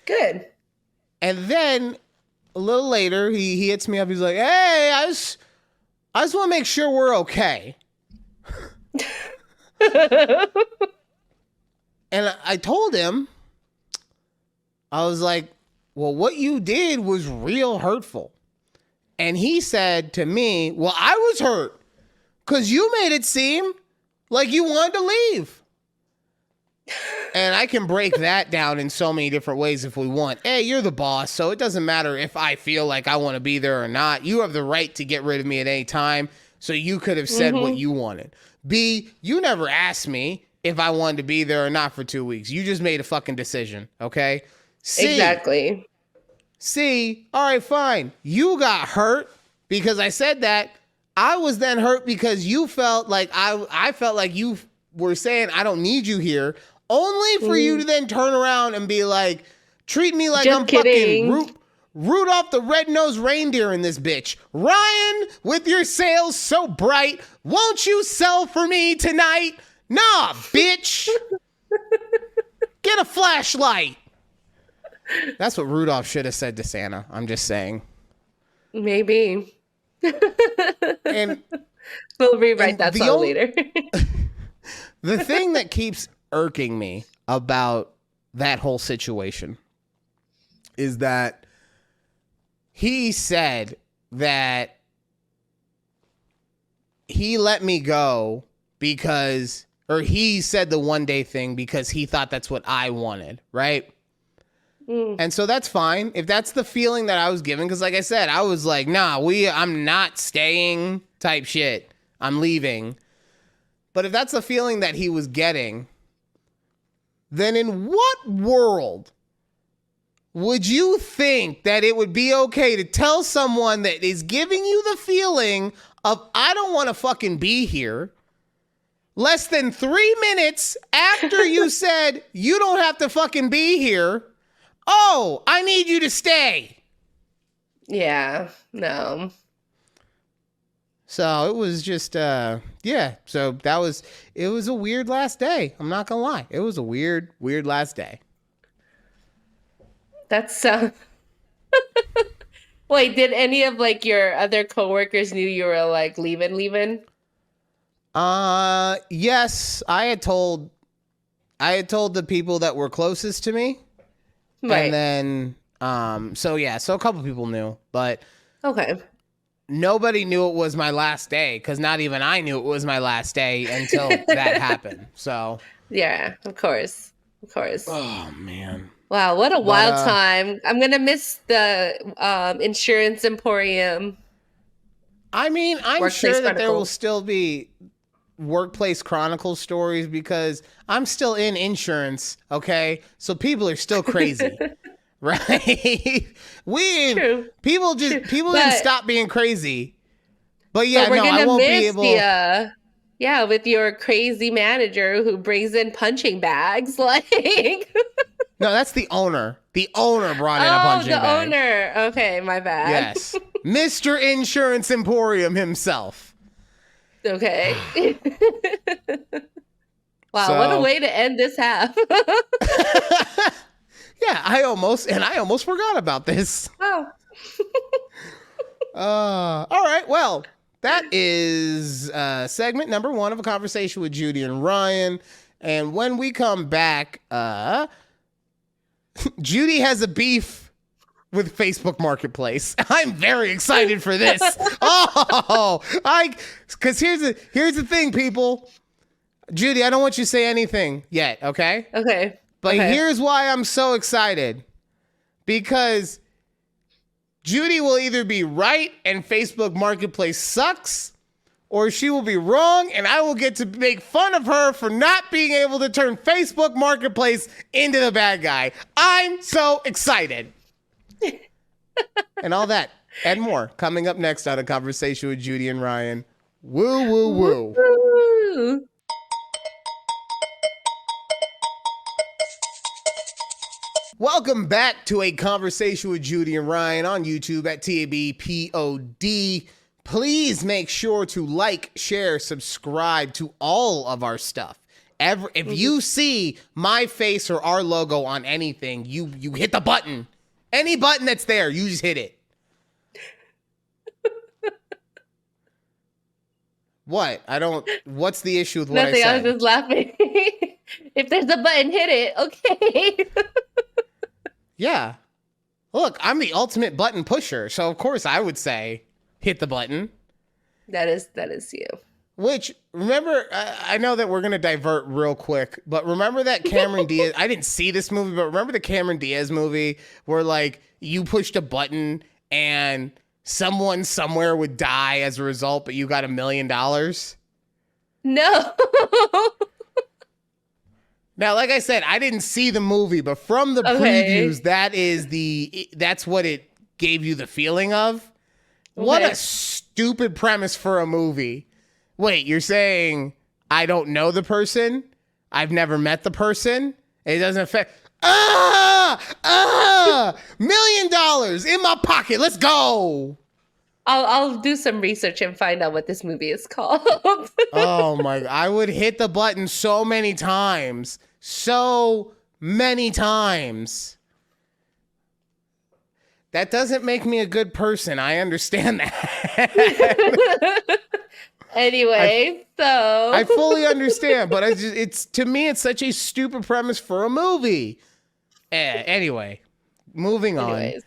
Good. And then a little later, he hits me up. He's like, hey, I just want to make sure we're okay. And I told him, I was like, well, what you did was real hurtful. And he said to me, well, I was hurt because you made it seem like you wanted to leave. And I can break that down in so many different ways if we want. A, you're the boss, so it doesn't matter if I feel like I want to be there or not. You have the right to get rid of me at any time, so you could have said what you wanted. B, you never asked me if I wanted to be there or not for 2 weeks. You just made a fucking decision, okay? C, Exactly. C, all right, fine. You got hurt because I said that. I was then hurt because you felt like I felt like you were saying I don't need you here, only for you to then turn around and be like, treat me like Just I'm kidding. fucking Rudolph the Red-Nosed Reindeer in this bitch. Ryan, with your sails so bright, won't you sell for me tonight? Nah, bitch. Get a flashlight. That's what Rudolph should have said to Santa. I'm just saying. Maybe. And We'll rewrite that song later. the thing that keeps irking me about that whole situation is that he said that he let me go because, or he said the 1 day thing because he thought that's what I wanted, right? And so that's fine. If that's the feeling that I was given, because like I said, I was like, nah, I'm not staying type shit. I'm leaving. But if that's the feeling that he was getting, then in what world would you think that it would be okay to tell someone that is giving you the feeling of, I don't want to fucking be here, less than 3 minutes after you said you don't have to fucking be here? Oh, I need you to stay. Yeah, no. So it was just, yeah. So it was a weird last day. I'm not gonna lie. It was a weird last day. That's Wait, did any of like your other coworkers knew you were like leaving? Yes, I had told the people that were closest to me. And Right. then, so yeah, so a couple people knew, but Okay. nobody knew it was my last day, because not even I knew it was my last day until that happened. So, Yeah, of course. Of course. oh man. Wow, what a But wild time. I'm gonna miss the insurance emporium I mean, I'm workplace sure that there will chronicles. still be workplace chronicle stories because I'm still in insurance, okay? So people are still crazy. Right? we True. people True. people didn't But stop being crazy. But but yeah, we're no, I gonna won't be miss the able. yeah, with your crazy manager who brings in punching bags. Like No, that's the owner. The owner brought in a oh, punching the bag. owner. Okay, my bad. Yes. Mr. Insurance Emporium himself. Okay. Wow, what a So, way to end this half. yeah, I almost forgot about this. Oh. All right. Well, that is segment number 1 of a conversation with Judy and Ryan. And when we come back, Judy has a beef with Facebook Marketplace. I'm very excited for this. Because here's the thing, people. Judy, I don't want you to say anything yet, okay? Okay. But Okay. here's why I'm so excited. Because Judy will either be right and Facebook Marketplace sucks, or she will be wrong and I will get to make fun of her for not being able to turn Facebook Marketplace into the bad guy. I'm so excited. And all that and more coming up next on A Conversation with Judy and Ryan. Woo, woo, woo. Woo. Welcome back to A Conversation with Judy and Ryan on YouTube at TABPOD. Please make sure to like, share, subscribe to all of our stuff. If you see my face or our logo on anything, you hit the button. Any button that's there, you just hit it. What? What's the issue with what Nothing, I I was said? just laughing. If there's a button, hit it. Okay. Yeah. Look, I'm the ultimate button pusher, so of course I would say hit the button. That is you. Which, remember, I know that we're going to divert real quick, but remember that Cameron Diaz, I didn't see this movie, but remember the Cameron Diaz movie where, like, you pushed a button and someone somewhere would die as a result, but you got $1 million? No. Now, like I said, I didn't see the movie, but from the Okay. previews, that's what it gave you the feeling of. What Okay. a stupid premise for a movie. Wait, you're saying I don't know the person? I've never met the person? It doesn't affect. $1 million in my pocket. Let's go. I'll do some research and find out what this movie is called. Oh my, I would hit the button so many times. So many times. That doesn't make me a good person. I understand that. Anyway, I so fully understand, but it's to me, it's such a stupid premise for a movie. Anyway, moving on. anyways.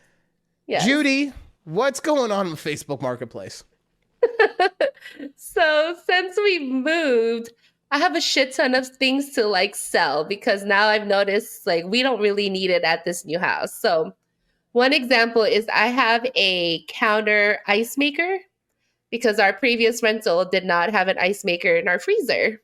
Yes. Judy, what's going on with Facebook Marketplace? So since we moved, I have a shit ton of things to like sell because now I've noticed like we don't really need it at this new house. So one example is I have a counter ice maker because our previous rental did not have an ice maker in our freezer.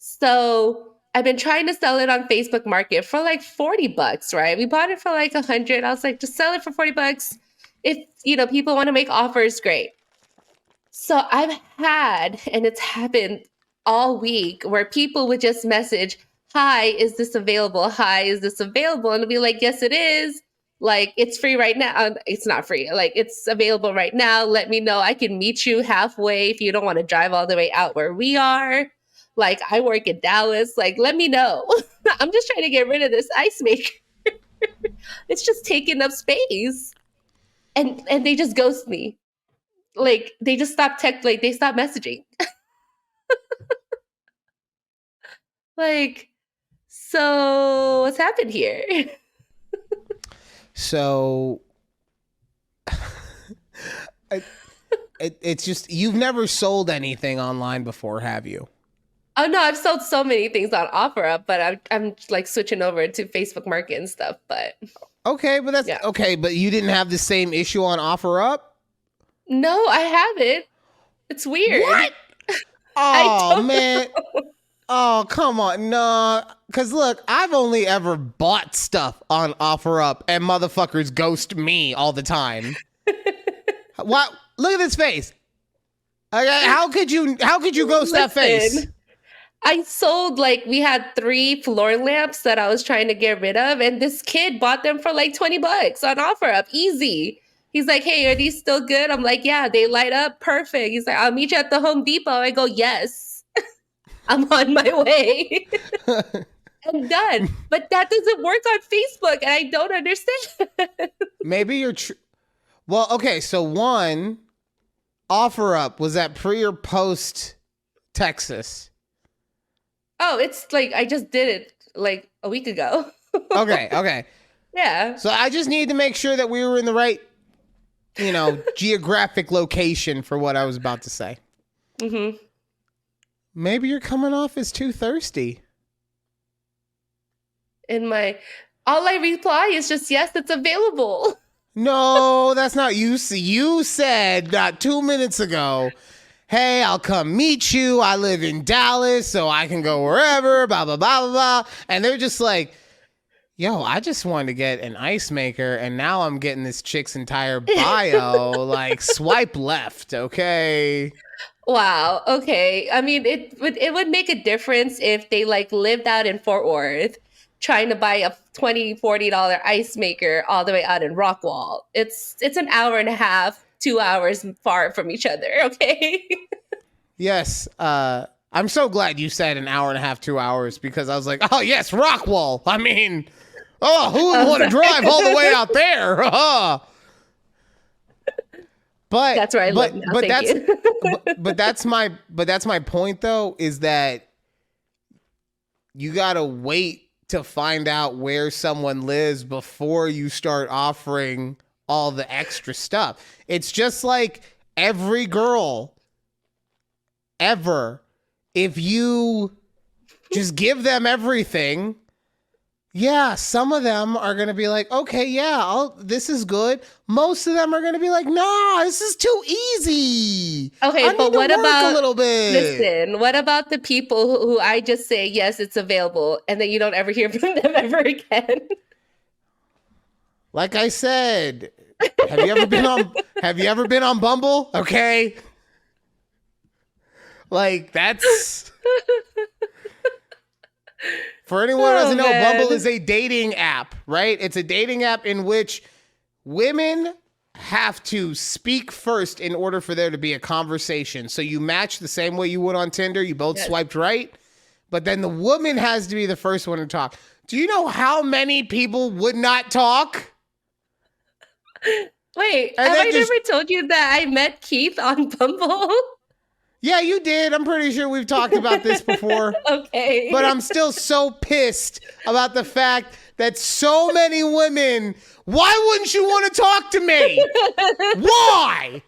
So I've been trying to sell it on Facebook Market for like $40, right? We bought it for like 100. I was like, just sell it for $40. If people want to make offers, great. So I've had, and it's happened all week, where people would just message, "Hi, is this available? Hi, is this available?" And I'll be like, "Yes, it is. Like, it's free right now." It's not free. Like, it's available right now. Let me know. I can meet you halfway if you don't want to drive all the way out where we are. Like, I work in Dallas. Like, let me know. I'm just trying to get rid of this ice maker. It's just taking up space. And they just ghost me. Like, they just stop like they stop messaging. Like, so what's happened here? So it's just, you've never sold anything online before, have you? Oh no, I've sold so many things on OfferUp, but I'm like switching over to Facebook Market and stuff. But Okay, but that's yeah, okay. But you didn't have the same issue on OfferUp? no, I haven't. It's weird. What? I Oh don't man. know. Oh, come on. No. Because look, I've only ever bought stuff on OfferUp and motherfuckers ghost me all the time. What? Look at this face. Okay, how could you ghost that face? Listen, I sold like we had 3 floor lamps that I was trying to get rid of, and this kid bought them for like $20 on OfferUp. Easy. He's like, "Hey, are these still good?" I'm like, "Yeah, they light up perfect." He's like, "I'll meet you at the Home Depot." I go, "Yes, I'm on my way." I'm done. But that doesn't work on Facebook, and I don't understand. Maybe you're well, okay, so one, OfferUp, was that pre or post Texas? Oh, it's like I just did it like a week ago. Okay, okay. Yeah. So I just need to make sure that we were in the right, geographic location for what I was about to say. Mm-hmm. Maybe you're coming off as too thirsty. In my, all I reply is just, "Yes, it's available." No, that's not you. You said not 2 minutes ago, "Hey, I'll come meet you. I live in Dallas, so I can go wherever, blah, blah, blah, blah, blah." And they're just like, "Yo, I just wanted to get an ice maker, and now I'm getting this chick's entire bio. Like, swipe left, okay?" Wow. Okay. I mean, it would make a difference if they like lived out in Fort Worth, trying to buy a $20-$40 ice maker all the way out in Rockwall. It's an hour and a half, 2 hours far from each other. Okay. Yes, I'm so glad you said an hour and a half, 2 hours, because I was like, oh, yes, Rockwall. I mean, oh, who would Oh, want to sorry. drive all the way out there? But That's where I live now. but Thank that's you. that's my point though, is that you gotta wait to find out where someone lives before you start offering all the extra stuff. It's just like every girl ever, if you just give them everything, yeah, some of them are going to be like, "Okay, yeah, this is good." Most of them are going to be like, "Nah, this is too easy. Okay, I need but to what work a about, little bit." listen, what about the people who I just say, "Yes, it's available," and then you don't ever hear from them ever again? Like I said, have you ever been on Bumble? Okay? Like, that's, for anyone who Oh doesn't know, Bumble man. is a dating app, right? It's a dating app in which women have to speak first in order for there to be a conversation. So you match the same way you would on Tinder. You both Yes. swiped right, but then the woman has to be the first one to talk. Do you know how many people would not talk? Wait, And have I then just, never told you that I met Keith on Bumble? yeah, you did. I'm pretty sure we've talked about this before. Okay. But I'm still so pissed about the fact that so many women, why wouldn't you want to talk to me? Why?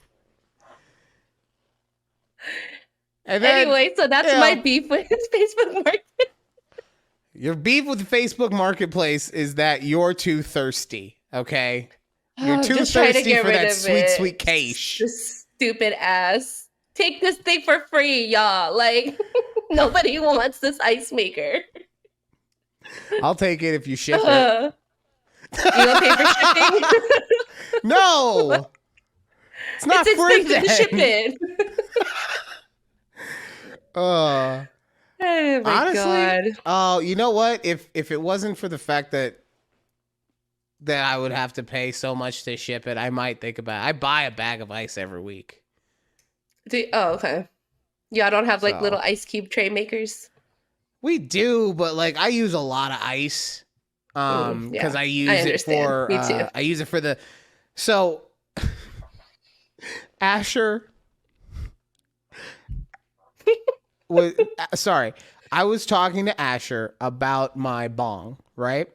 And then, Anyway, so that's you my know, beef with Facebook Market. your beef with the Facebook Marketplace is that you're too thirsty, okay? You're Oh, too just try to thirsty get for rid that of sweet, it. sweet cash. This stupid ass. Take this thing for free, y'all. Like, Nobody wants this ice maker. I'll take it if you ship it. You gonna pay for shipping? No, it's not It's free expensive to ship then. it. Uh, Oh my god. honestly, oh, you know what? If it wasn't for the fact that I would have to pay so much to ship it, I might think about it. I buy a bag of ice every week. Oh, okay. Y'all don't have like little So ice cube tray makers? we do, but like I use a lot of ice. Because Yeah, I I use it understand. for Me too. I use it for the so Asher was sorry. I was talking to Asher about my bong, right?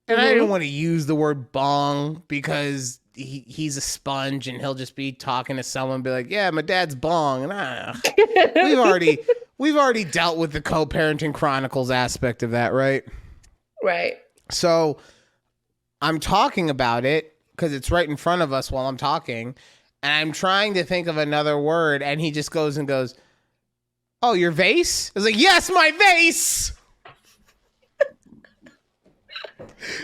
And I didn't Hmm. want to use the word bong because he's a sponge and he'll just be talking to someone and be like, yeah, my dad's bong. And we've already dealt with the co-parenting chronicles aspect of that, right? Right. So I'm talking about it because it's right in front of us while I'm talking. And I'm trying to think of another word. And he just goes and goes, oh, your vase? I was like, yes, my vase.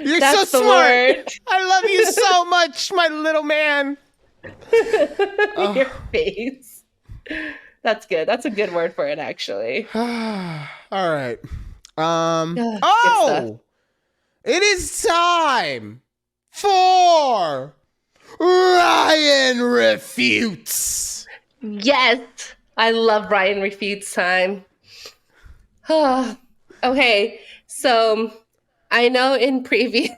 You're That's so the smart. word. I love you so much, my little man. Your face. That's good. That's a good word for it, actually. All right. Good stuff. Oh, it is time for Ryan Refutes. Yes. I love Ryan Refutes time. Okay. So I know in previous,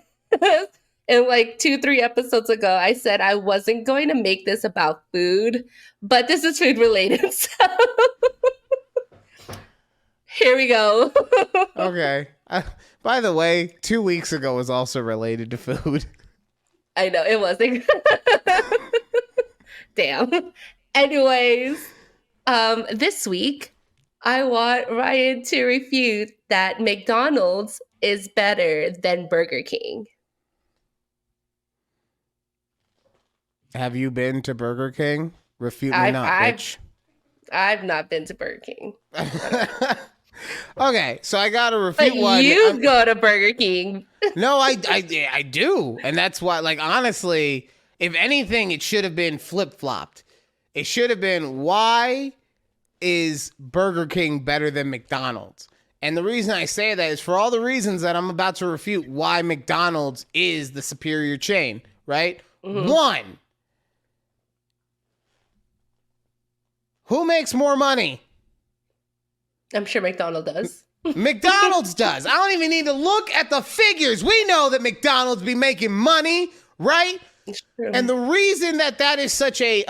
in like 2, 3 episodes ago, I said I wasn't going to make this about food, but this is food related. So here we go. Okay. By the way, 2 weeks ago was also related to food. I know it wasn't. Damn. Anyways, this week I want Ryan to refute that McDonald's is better than Burger King. Have you been to Burger King? Refute me I've not, I've bitch. I've not been to Burger King, Okay, so I got to but refute one. you go to Burger King. No, I do. And that's why, like, honestly, if anything, it should have been flip-flopped. It should have been, why is Burger King better than McDonald's? And the reason I say that is for all the reasons that I'm about to refute why McDonald's is the superior chain, right? Mhm. One, who makes more money? I'm sure McDonald's does. McDonald's does. I don't even need to look at the figures. We know that McDonald's be making money, right? It's true. And the reason that is such a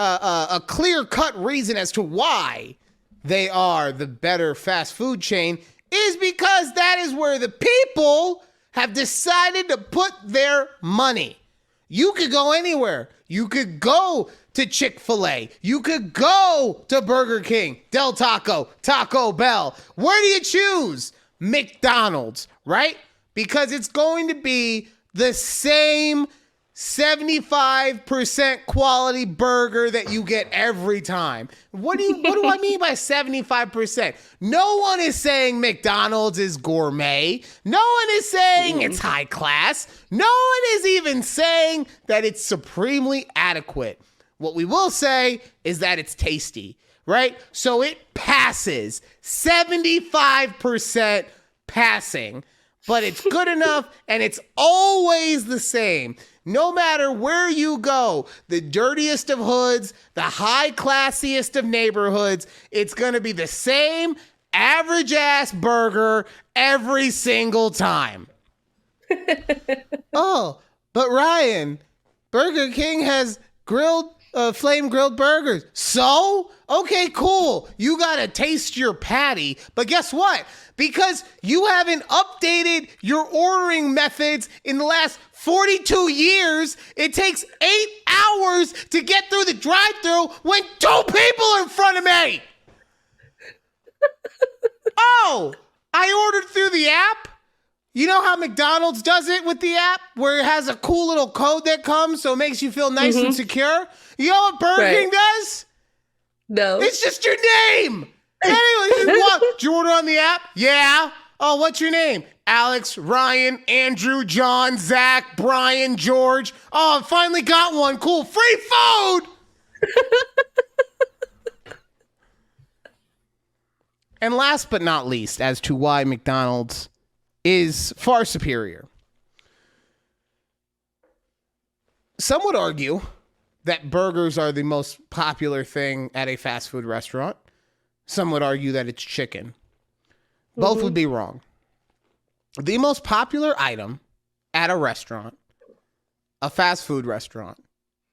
clear-cut reason as to why they are the better fast food chain is because that is where the people have decided to put their money. You could go anywhere. You could go to Chick-fil-A. You could go to Burger King, Del Taco, Taco Bell. Where do you choose? McDonald's, right? Because it's going to be the same 75% quality burger that you get every time. What do I mean by 75%? No one is saying McDonald's is gourmet. No one is saying it's high class. No one is even saying that it's supremely adequate. What we will say is that it's tasty, right? So it passes 75% passing, but it's good enough and it's always the same. No matter where you go, the dirtiest of hoods, the high classiest of neighborhoods, it's going to be the same average ass burger every single time. Oh, but Ryan, Burger King has flame grilled burgers. So, okay, cool. You got to taste your patty. But guess what? Because you haven't updated your ordering methods in the last 42 years, it takes 8 hours to get through the drive-thru when 2 people are in front of me. Oh, I ordered through the app. You know how McDonald's does it with the app where it has a cool little code that comes so it makes you feel nice and secure? You know what Burger King does? No. It's just your name. Anyway, just walk. Did you order on the app? Yeah. Oh, what's your name? Alex, Ryan, Andrew, John, Zach, Brian, George. Oh, I finally got one. Cool. Free food. And last but not least, as to why McDonald's is far superior. Some would argue that burgers are the most popular thing at a fast food restaurant. Some would argue that it's chicken. Both would be wrong. The most popular item at a restaurant, a fast food restaurant,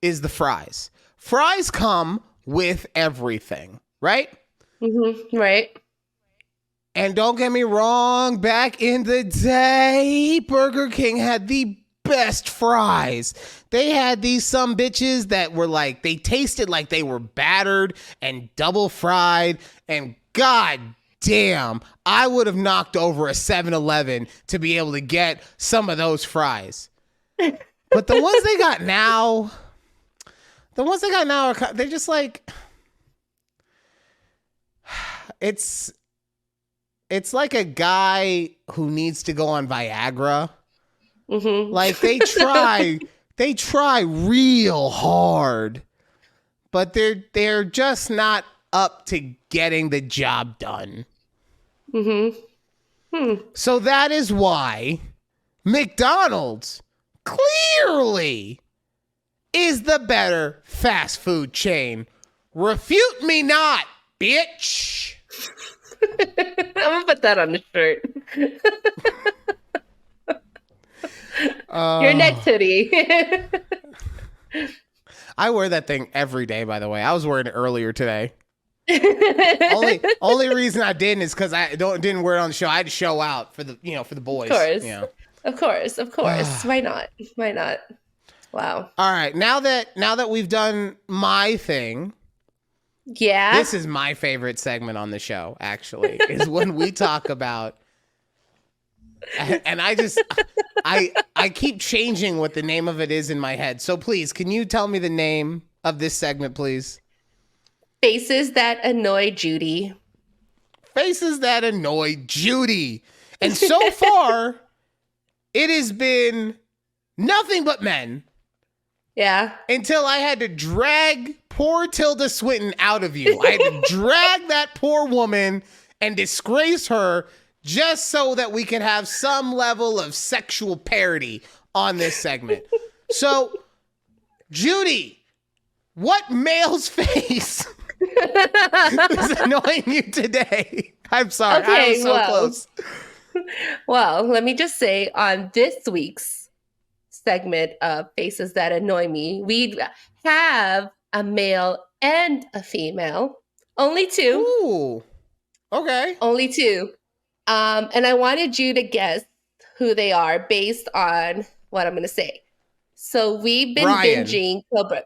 is the fries. Fries come with everything, right? Right. And don't get me wrong, back in the day, Burger King had the best fries. They had these some bitches that were like, they tasted like they were battered and double fried. And god damn, I would have knocked over a 7-Eleven to be able to get some of those fries. But the ones they got now, are, they're just like, it's like a guy who needs to go on Viagra. Like they try real hard, but they're just not up to getting the job done. So that is why McDonald's clearly is the better fast food chain. Refute me not, bitch. I'm gonna put that on the shirt. Your next hoodie. I wear that thing every day, by the way. I was wearing it earlier today. only reason I didn't is because I didn't wear it on the show. I had to show out for the boys. Of course. Why not? Wow. All right, now that we've done my thing, yeah, this is my favorite segment on the show. Actually, is when we talk about, and I keep changing what the name of it is in my head. So please, can you tell me the name of this segment, please? Faces that annoy Judy. Faces that annoy Judy. And so far, it has been nothing but men. Yeah. Until I had to drag poor Tilda Swinton out of you. I had to drag that poor woman and disgrace her just so that we can have some level of sexual parody on this segment. So, Judy, what male's face is annoying you today? I'm sorry. I was so close. Well, let me just say on this week's segment of Faces That Annoy Me, we have a male and a female. Only two. Ooh. Okay. Only two. And I wanted you to guess who they are based on what I'm going to say. So we've been binging Cobra.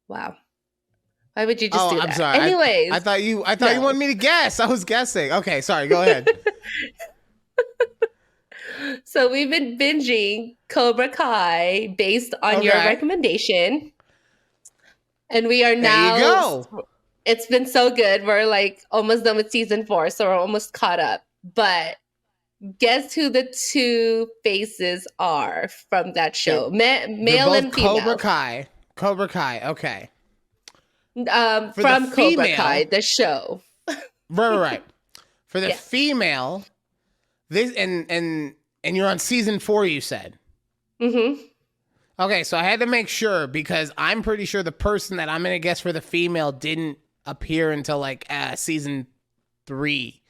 Wow. Why would you just do that? I'm sorry. Anyways. I thought you wanted me to guess. I was guessing. Okay, sorry. Go ahead. So we've been binging Cobra Kai based on your recommendation. And we are now... There you go. It's been so good. We're like almost done with season 4, so we're almost caught up. But guess who the two faces are from that show? Male and female. Cobra Kai. Okay. From Cobra Kai, the show. Right. For the female, this and you're on season 4, you said. Mm-hmm. Okay, so I had to make sure because I'm pretty sure the person that I'm gonna guess for the female didn't appear until like season 3.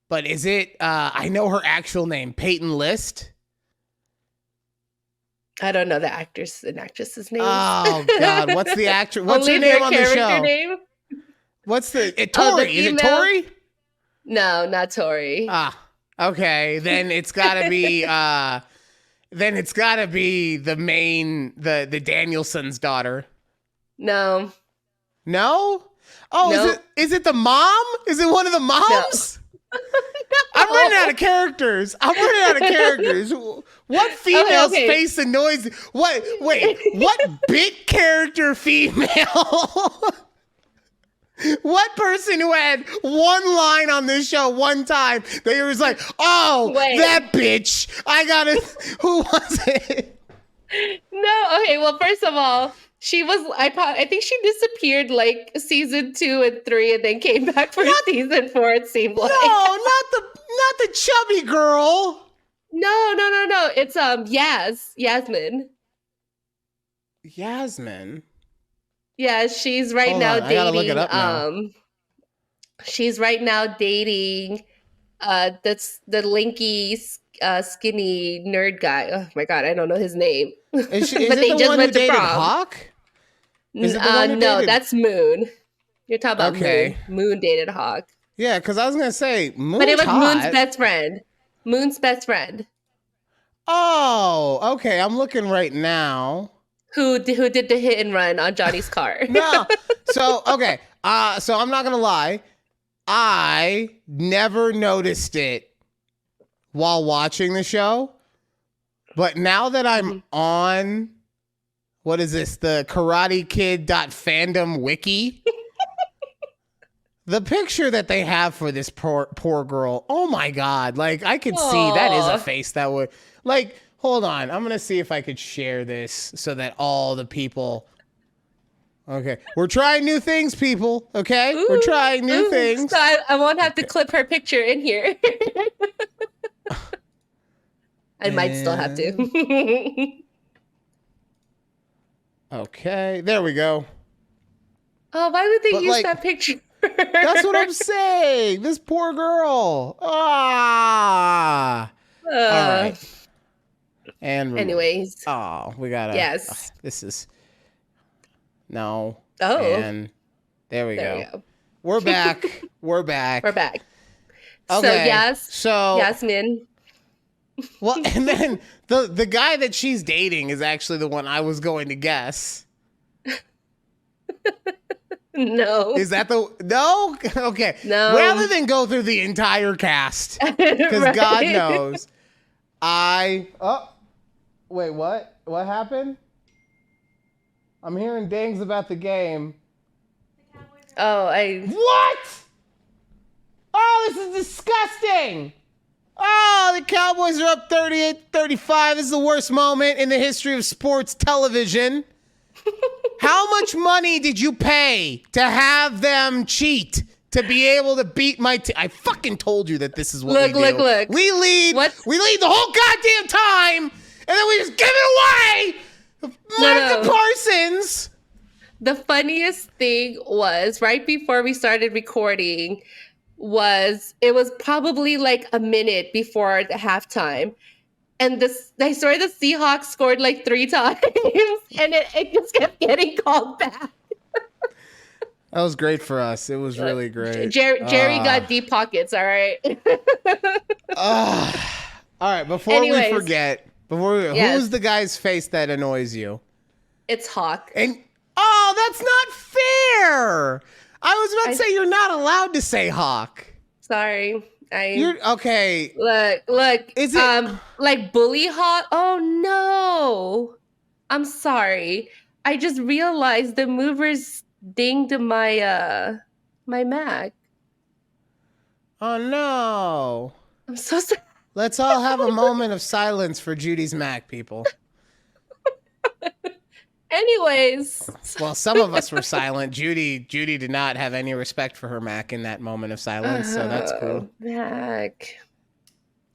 But is it? I know her actual name, Peyton List. I don't know the actors and actress's name. Oh God, what's the actress? What's her name on the show? Name? What's the Tori? Is it Tori? No, not Tori. Okay. Then it's gotta be. Then it's gotta be the main, the Danielson's daughter. No. No? Oh, nope. Is it the mom? Is it one of the moms? No. I'm running out of characters. What female's face annoys? What? Wait. What bit character female What person who had one line on this show one time that you was like, oh, Wait. that bitch. I gotta. Who was it? No, okay. Well, first of all, she was. I think she disappeared like season 2 and 3, and then came back for season 4. It seemed like. No, not the chubby girl. No. It's Yasmin. Yasmin. Yeah, she's right Hold now on, I gotta look dating. it up now. She's right now dating. That's the lanky, skinny nerd guy. Oh my god, I don't know his name. Is But it they the just one who went to dated prom. Hawk? Is it the one who No, dated? that's Moon. You're talking about Okay. Moon. Moon dated Hawk. Yeah, because I was gonna say Moon's But it was Moon's hot. best friend. Moon's best friend Oh, okay. I'm looking right now. who did the hit and run on Johnny's car. No. So okay. So I'm not gonna lie. I never noticed it while watching the show. But now that I'm on, what is this? The Karate Kid.fandom wiki. The picture that they have for this poor girl. Oh my God. Like I could see that is a face that would like, hold on. I'm going to see if I could share this so that all the people. Okay. We're trying new things, people. Okay. We're trying new things. So I won't have to clip her picture in here. I might still have to. Okay. There we go. Oh, why would they But, use like, that picture? That's what I'm saying. This poor girl. Ah. All right. And remove. Anyways. Oh, we gotta. Yes. This is. No. Oh. And there we go. We're back. We're back. We're back. Okay. So Yasmin. Well, and then the guy that she's dating is actually the one I was going to guess. No. Is that the no? Okay. No. Rather than go through the entire cast, because Right. God knows, wait, what? What happened? I'm hearing dings about the game. What? Oh, this is disgusting. Oh, the Cowboys are up 38-35. This is the worst moment in the history of sports television. How much money did you pay to have them cheat to be able to beat my team? I fucking told you that this is what we do. Look. We lead. We lead the whole goddamn time, and then we just give it away. Martha Parsons. The funniest thing was right before we started recording it was probably like a minute before the halftime. And I swear the Seahawks scored like 3 times and it just kept getting called back. That was great for us. It was really great. Jerry got deep pockets, all right? All right, before we forget, who's the guy's face that annoys you? It's Hawk. And that's not fair. I was about to say you're not allowed to say Hawk. Sorry. You're okay. Look. Is it like Bully Hawk? Oh no. I'm sorry. I just realized the movers dinged my my Mac. Oh no. I'm so sorry. Let's all have a moment of silence for Judy's Mac, people. Anyways. Well, some of us were silent. Judy did not have any respect for her Mac in that moment of silence, so that's cool. Mac.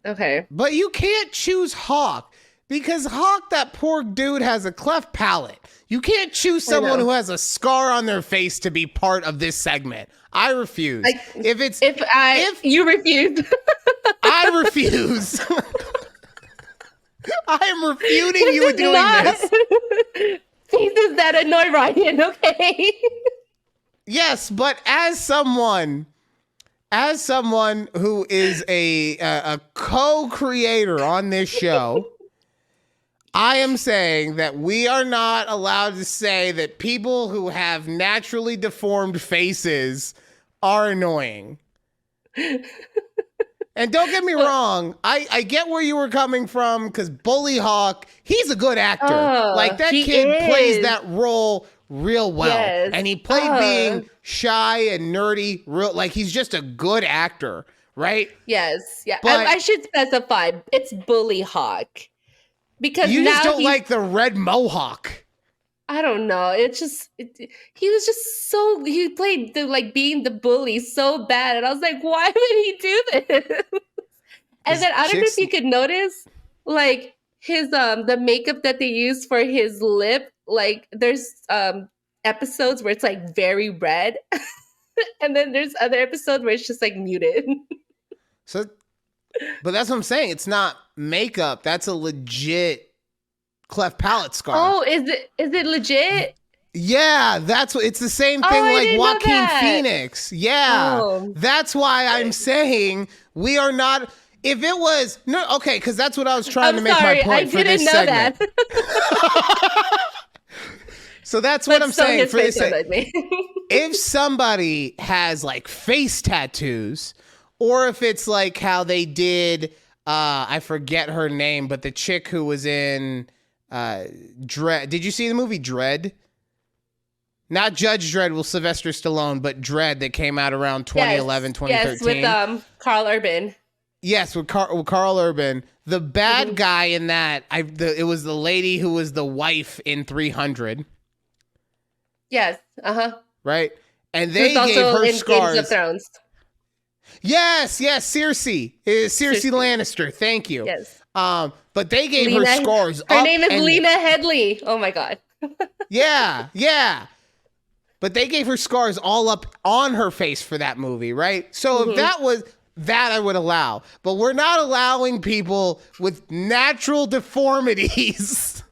Okay. But you can't choose Hawk because Hawk, that poor dude, has a cleft palate. You can't choose someone who has a scar on their face to be part of this segment. I refuse. You refuse. I refuse. I am refuting you doing this. Pieces that annoy Ryan, okay? Yes, but as someone who is a co-creator on this show, I am saying that we are not allowed to say that people who have naturally deformed faces are annoying. And don't get me wrong, I get where you were coming from because Bully Hawk, he's a good actor. Like that kid plays that role real well. Yes. And he played being shy and nerdy, real like he's just a good actor, right? Yes. Yeah. But I should specify it's Bully Hawk because you just now don't he's like the red mohawk. I don't know. It's just he was just so he played the like being the bully so bad, and I was like, why would he do this? And Because then I don't know if chicks, you could notice, like his the makeup that they use for his lip. Like there's episodes where it's like very red, and then there's other episodes where it's just like muted. so, but that's what I'm saying. It's not makeup. That's a legit cleft palate scar. Oh, is it legit? Yeah, that's what it's the same Oh, thing I like didn't know Joaquin that. Phoenix. Yeah. Oh. That's why I'm saying we are not if it was no okay, because that's what I was trying I'm to make sorry, my point I for didn't this know segment. that. So that's what But I'm still, saying his for this. face annoyed me. If somebody has like face tattoos, or if it's like how they did, I forget her name, but the chick who was in Dread. Did you see the movie Dread? Not Judge Dredd with Sylvester Stallone, but Dread that came out around 2011, 2013. Yes, with Carl Urban. Yes, with Carl Urban. The bad guy in that, it was the lady who was the wife in 300. Yes. Uh-huh. Right? And Who's they gave also her in scars. Games of Thrones. Yes, Cersei. Cersei Lannister. Thank you. Yes. But they gave her scars Her up name is and- Lena Headley. Oh my god. Yeah. But they gave her scars all up on her face for that movie, right? So if that was that I would allow. But we're not allowing people with natural deformities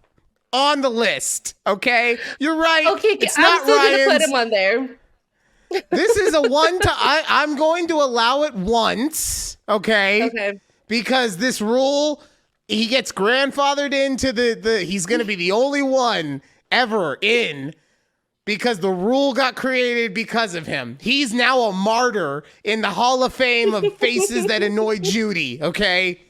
on the list, okay? You're right. Okay, it's I'm not still gonna put Ryan's. him on there. This is a one time. I'm going to allow it once, okay? Okay. Because this rule, he gets grandfathered into the he's going to be the only one ever in because the rule got created because of him. He's now a martyr in the Hall of Fame of faces that annoy Judy, okay?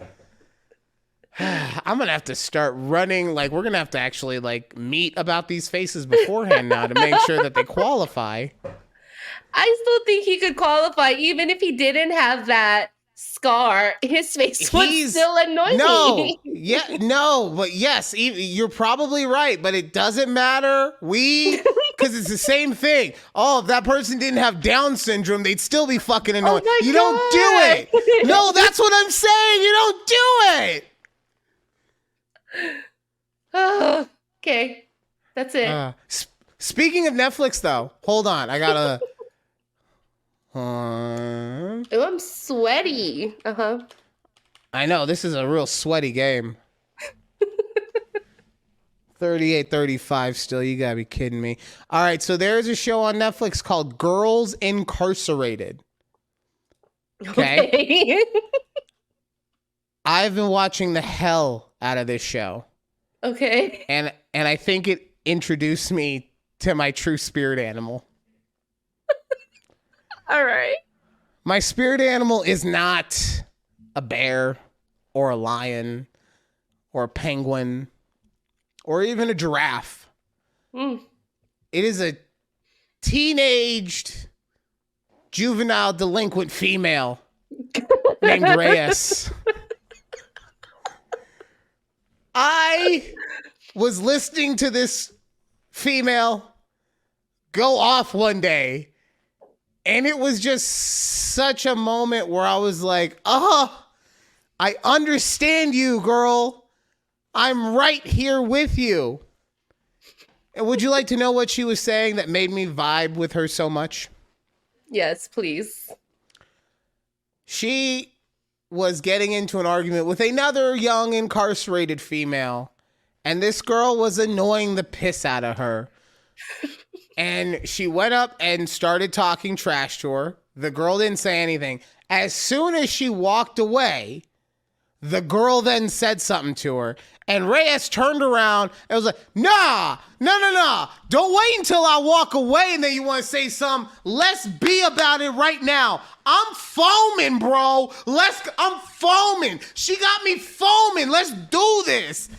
I'm going to have to start running. Like, we're going to have to actually, like, meet about these faces beforehand now to make sure that they qualify. I still think he could qualify even if he didn't have that scar. His face would still annoy me. But yes, you're probably right, but it doesn't matter. Because it's the same thing. Oh, if that person didn't have Down syndrome, they'd still be fucking annoying. Oh my Don't do God. it. No, that's what I'm saying. You don't do it. Oh, okay. That's it. Speaking of Netflix, though, hold on. I gotta. Oh, I'm sweaty. Uh-huh. I know, this is a real sweaty game. 38-35 still. You gotta be kidding me. All right, so there's a show on Netflix called Girls Incarcerated. Okay. I've been watching the hell out of this show. Okay. And I think it introduced me to my true spirit animal. All right. My spirit animal is not a bear or a lion or a penguin or even a giraffe. It is a teenaged, juvenile, delinquent female named Reyes. I was listening to this female go off one day, and it was just such a moment where I was like, I understand you, girl. I'm right here with you. And would you like to know what she was saying that made me vibe with her so much? Yes, please. She was getting into an argument with another young incarcerated female, and this girl was annoying the piss out of her. And she went up and started talking trash to her. The girl didn't say anything. As soon as she walked away, the girl then said something to her. And Reyes turned around and was like, nah. Don't wait until I walk away and then you want to say something. Let's be about it right now. I'm foaming, bro. I'm foaming. She got me foaming. Let's do this.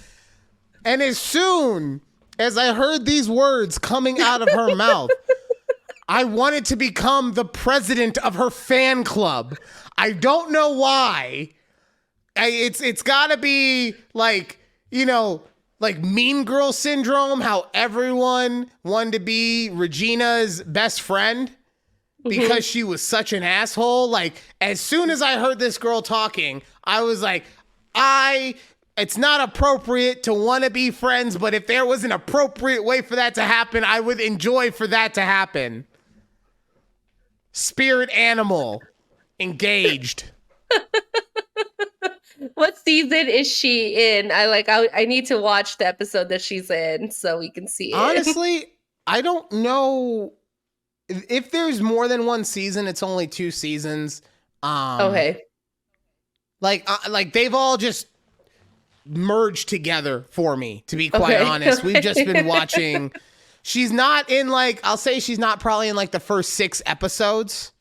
And as soon as I heard these words coming out of her mouth, I wanted to become the president of her fan club. I don't know why. It's gotta be like, like Mean Girl syndrome, how everyone wanted to be Regina's best friend because she was such an asshole. Like, as soon as I heard this girl talking, I was like, it's not appropriate to want to be friends, but if there was an appropriate way for that to happen, I would enjoy for that to happen. Spirit animal engaged. What season is she in? I need to watch the episode that she's in so we can see it. Honestly, I don't know if there's more than one season. It's only 2 seasons. Okay. Like they've all just merged together for me, to be quite honest. We've just been watching. She's not in I'll say she's not probably in the first 6 episodes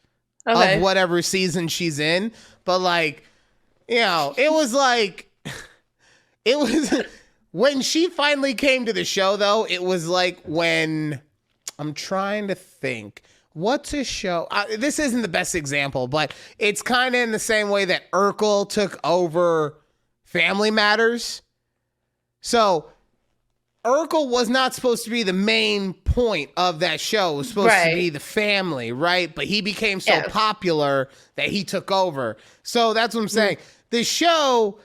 of whatever season she's in. But it was when she finally came to the show, though, it was when I'm trying to think. What's a show? This isn't the best example, but it's kind of in the same way that Urkel took over Family Matters. So Urkel was not supposed to be the main point of that show. It was supposed to be the family, right? But he became so popular that he took over. So that's what I'm saying. The show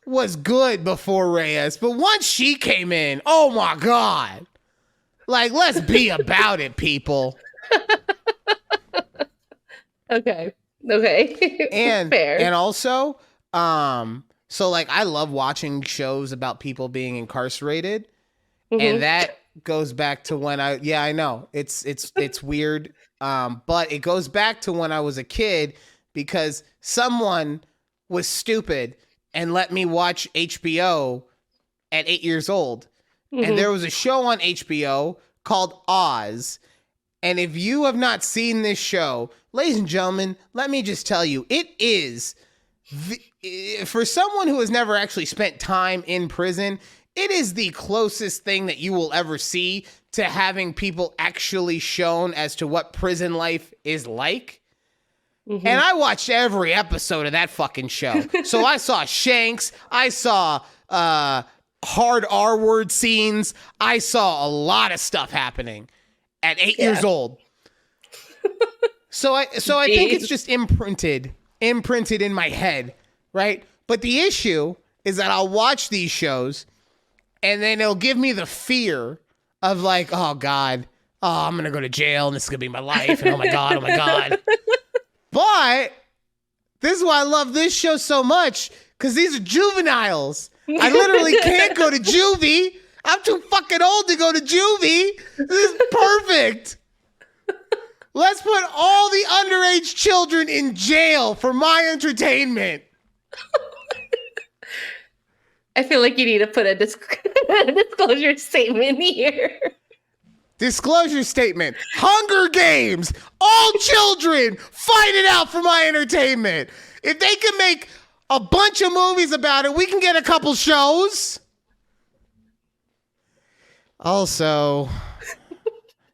was good before Reyes, but once she came in, oh my God. Let's be about it, people. Okay. And fair. And also, so I love watching shows about people being incarcerated. And that goes back to when I know it's weird. But it goes back to when I was a kid because someone was stupid and let me watch HBO at 8 years old. And there was a show on HBO called Oz. And if you have not seen this show, ladies and gentlemen, let me just tell you, it is, for someone who has never actually spent time in prison, it is the closest thing that you will ever see to having people actually shown as to what prison life is like. And I watched every episode of that fucking show. So I saw Shanks. I saw hard R-word scenes. I saw a lot of stuff happening at 8 years old. So I think it's just imprinted in my head, right? But the issue is that I'll watch these shows and then it'll give me the fear of oh God, I'm going to go to jail and this is going to be my life. And oh my God. But this is why I love this show so much, because these are juveniles. I literally can't go to juvie. I'm too fucking old to go to juvie. This is perfect. Let's put all the underage children in jail for my entertainment. I feel like you need to put a disclosure statement here. Disclosure statement. Hunger Games. All children fight it out for my entertainment. If they can make a bunch of movies about it, we can get a couple shows. Also,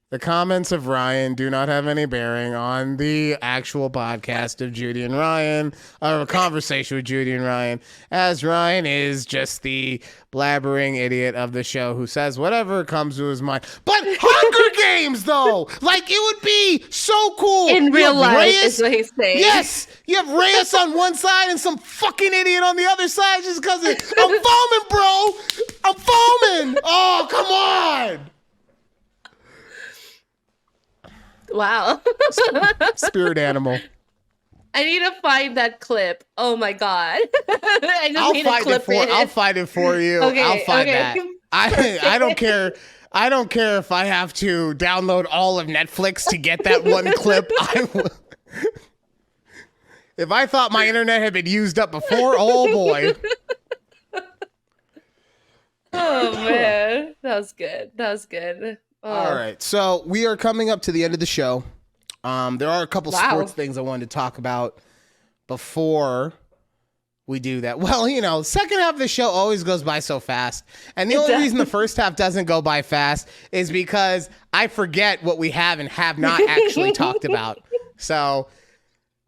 the comments of Ryan do not have any bearing on the actual podcast of Judy and Ryan, or a conversation with Judy and Ryan, as Ryan is just the blabbering idiot of the show who says whatever comes to his mind. But Hunger Games, though, it would be so cool. In real life, is what he's saying. Yes, you have Reyes on one side and some fucking idiot on the other side just because I'm foaming, bro. I'm foaming. Oh, come on. Wow. Spirit animal. I need to find that clip. Oh my God. I'll find it for you. Okay, I'll find that. I don't care. I don't care if I have to download all of Netflix to get that one clip. If I thought my internet had been used up before, oh boy. Oh man. That was good. Oh. All right, so we are coming up to the end of the show. There are a couple sports things I wanted to talk about before we do that. Well, second half of the show always goes by so fast. And the It only does. reason the first half doesn't go by fast is because I forget what we have and have not actually talked about. So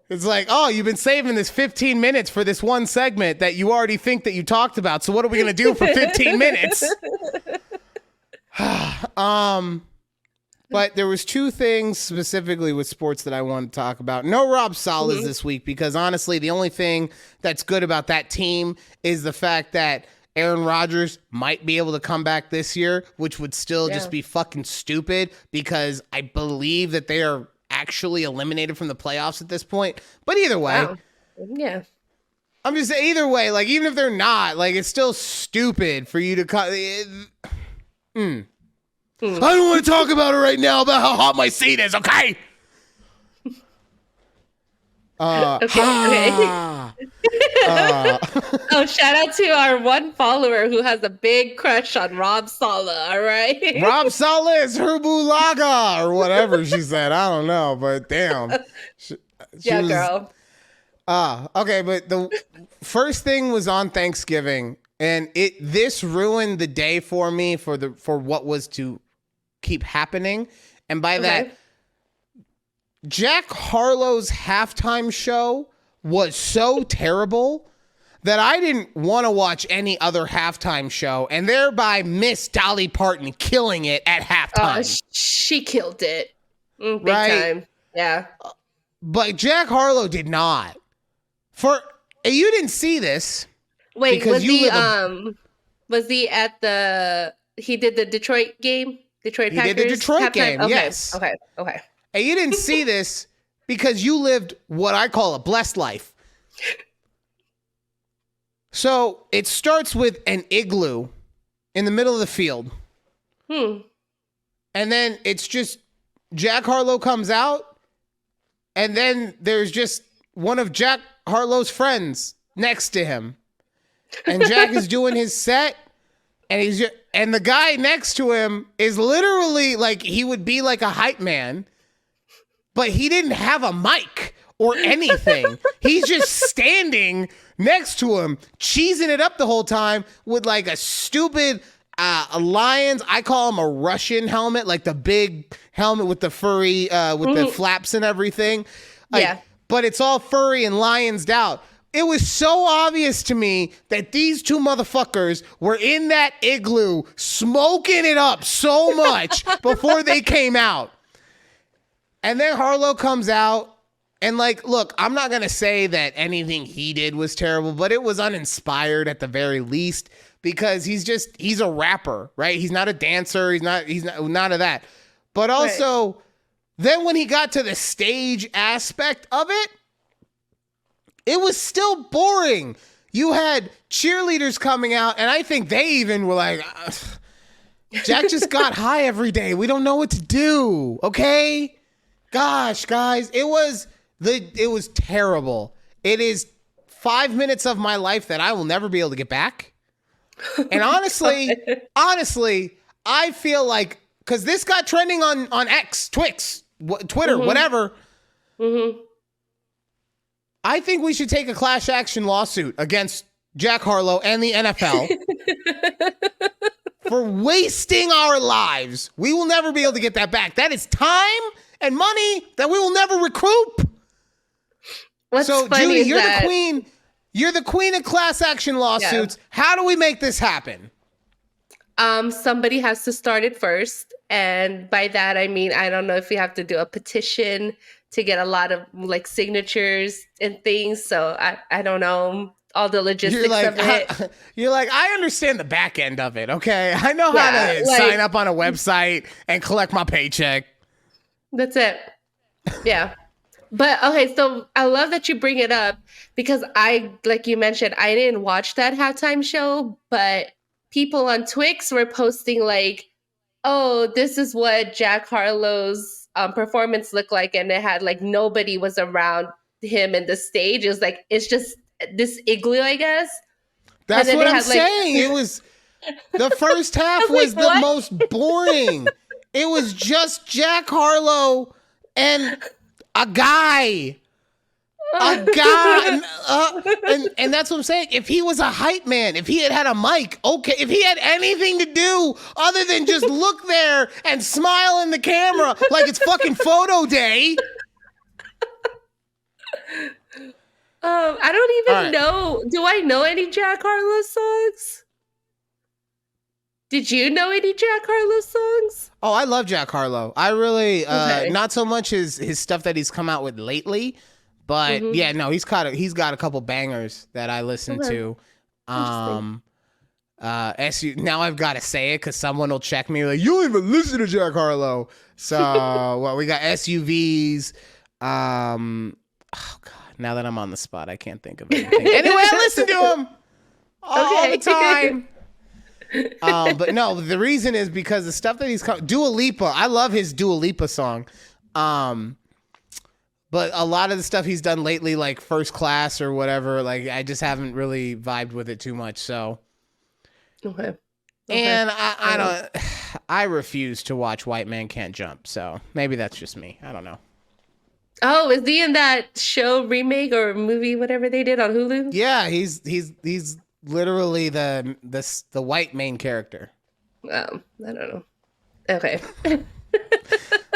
it's like, oh, you've been saving this 15 minutes for this one segment that you already think that you talked about. So what are we going to do for 15 minutes? But there was two things specifically with sports that I wanted to talk about. No Rob Salas this week because honestly, the only thing that's good about that team is the fact that Aaron Rodgers might be able to come back this year, which would still just be fucking stupid because I believe that they are actually eliminated from the playoffs at this point. But either way, Wow. Yeah. I'm just saying either way, like even if they're not, like it's still stupid for you to I don't want to talk about it right now about how hot my seat is, okay? Okay. Oh, shout out to our one follower who has a big crush on Rob Sala, all right? Rob Sala is Herbulaga or whatever she said. I don't know, but damn. She Yeah, was- girl. Okay, but the first thing was on Thanksgiving, and this ruined the day for me for what was to keep happening. And by that, Jack Harlow's halftime show was so terrible that I didn't want to watch any other halftime show, and thereby miss Dolly Parton killing it at halftime. She killed it. Big Right. time. Yeah. But Jack Harlow did not. You didn't see this. Wait, Because was he at he did the Detroit game? Detroit He Packers? did the Detroit halftime? game, Okay. yes. Okay. And you didn't see this because you lived what I call a blessed life. So it starts with an igloo in the middle of the field. And then it's just Jack Harlow comes out, and then there's just one of Jack Harlow's friends next to him. And Jack is doing his set, and the guy next to him is literally like he would be like a hype man, but he didn't have a mic or anything. He's just standing next to him, cheesing it up the whole time with like a stupid a Lions. I call him a Russian helmet, like the big helmet with the furry, with the flaps and everything. But it's all furry and lionsed out. It was so obvious to me that these two motherfuckers were in that igloo smoking it up so much before they came out. And then Harlow comes out and like, look, I'm not going to say that anything he did was terrible, but it was uninspired at the very least because he's a rapper, right? He's not a dancer. He's not none of that. But also then when he got to the stage aspect of it, it was still boring. You had cheerleaders coming out, and I think they even were like, Jack just got high every day. We don't know what to do, okay? Gosh, guys, it was terrible. It is 5 minutes of my life that I will never be able to get back. And honestly, I feel like, because this got trending on X, Twix, Twitter, whatever. I think we should take a class action lawsuit against Jack Harlow and the NFL for wasting our lives. We will never be able to get that back. That is time and money that we will never recoup. What's so, funny Judy, is you're that the queen. You're the queen of class action lawsuits. Yeah. How do we make this happen? Somebody has to start it first. And by that, I mean, I don't know if you have to do a petition to get a lot of like signatures and things. So I don't know all the logistics of it. You're like, I understand the back end of it. Okay. I know how to sign up on a website and collect my paycheck. That's it. Yeah. But okay, so I love that you bring it up because like you mentioned, I didn't watch that halftime show, but people on Twix were posting like, oh, this is what Jack Harlow's performance looked like. And it had like nobody was around him in the stage. It was like, it's just this igloo, I guess. That's what I'm saying. It was, the first half was the most boring. It was just Jack Harlow and a guy. A guy, and that's what I'm saying. If he was a hype man, if he had a mic, okay. If he had anything to do other than just look there and smile in the camera like it's fucking photo day. I don't All even right. know. Do I know any Jack Harlow songs? Did you know any Jack Harlow songs? Oh, I love Jack Harlow. I really, Okay. not so much his stuff that he's come out with lately, but Mm-hmm. yeah, no, he's got a couple bangers that I listen Okay. to. Interesting. Now I've got to say it because someone will check me like, you don't even listen to Jack Harlow. So, well, we got SUVs. Oh God, now that I'm on the spot, I can't think of anything. Anyway, I listen to him all the time. But no, the reason is because the stuff that he's Dua Lipa. I love his Dua Lipa song. But a lot of the stuff he's done lately, like First Class or whatever, like I just haven't really vibed with it too much. So, Okay. and I don't, I refuse to watch White Man Can't Jump. So maybe that's just me. I don't know. Oh, is he in that show remake or movie, whatever they did on Hulu? Yeah, he's literally the white main character. I don't know. Okay.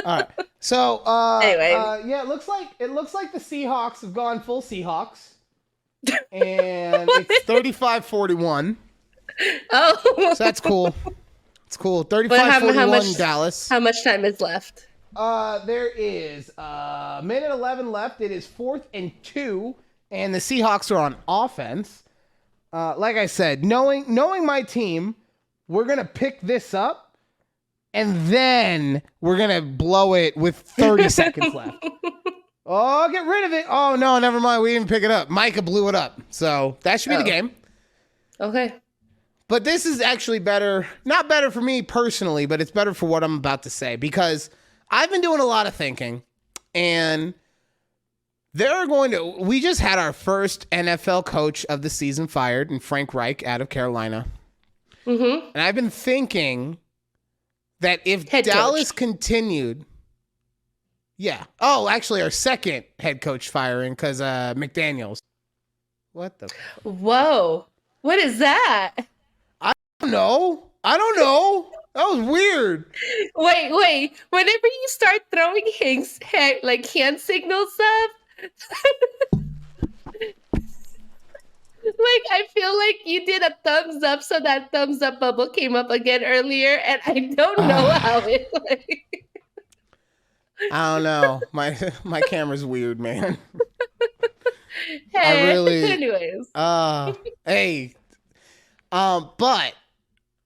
All right. So Anyway. yeah, it looks like the Seahawks have gone full Seahawks. And it's 35-41. Oh. So that's cool. It's cool. 35-41 Dallas. How much time is left? There is minute 11 left. It is 4th and 2, and the Seahawks are on offense. Like I said, knowing my team, we're gonna pick this up. And then we're going to blow it with 30 seconds left. Oh, get rid of it. Oh, no, never mind. We didn't pick it up. Micah blew it up. So that should be the game. Okay. But this is actually better. Not better for me personally, but it's better for what I'm about to say. Because I've been doing a lot of thinking. And we just had our first NFL coach of the season fired, and Frank Reich out of Carolina. Mm-hmm. And I've been thinking that if Head Dallas coach. continued, yeah. Oh, actually, our second head coach firing because McDaniels. What the? Whoa. What is that? I don't know. That was weird. Wait. Whenever you start throwing hand signals up, like I feel like you did a thumbs up, so that thumbs up bubble came up again earlier, and I don't know how it. I don't know. My camera's weird, man. Hey, I really. anyways. Hey. But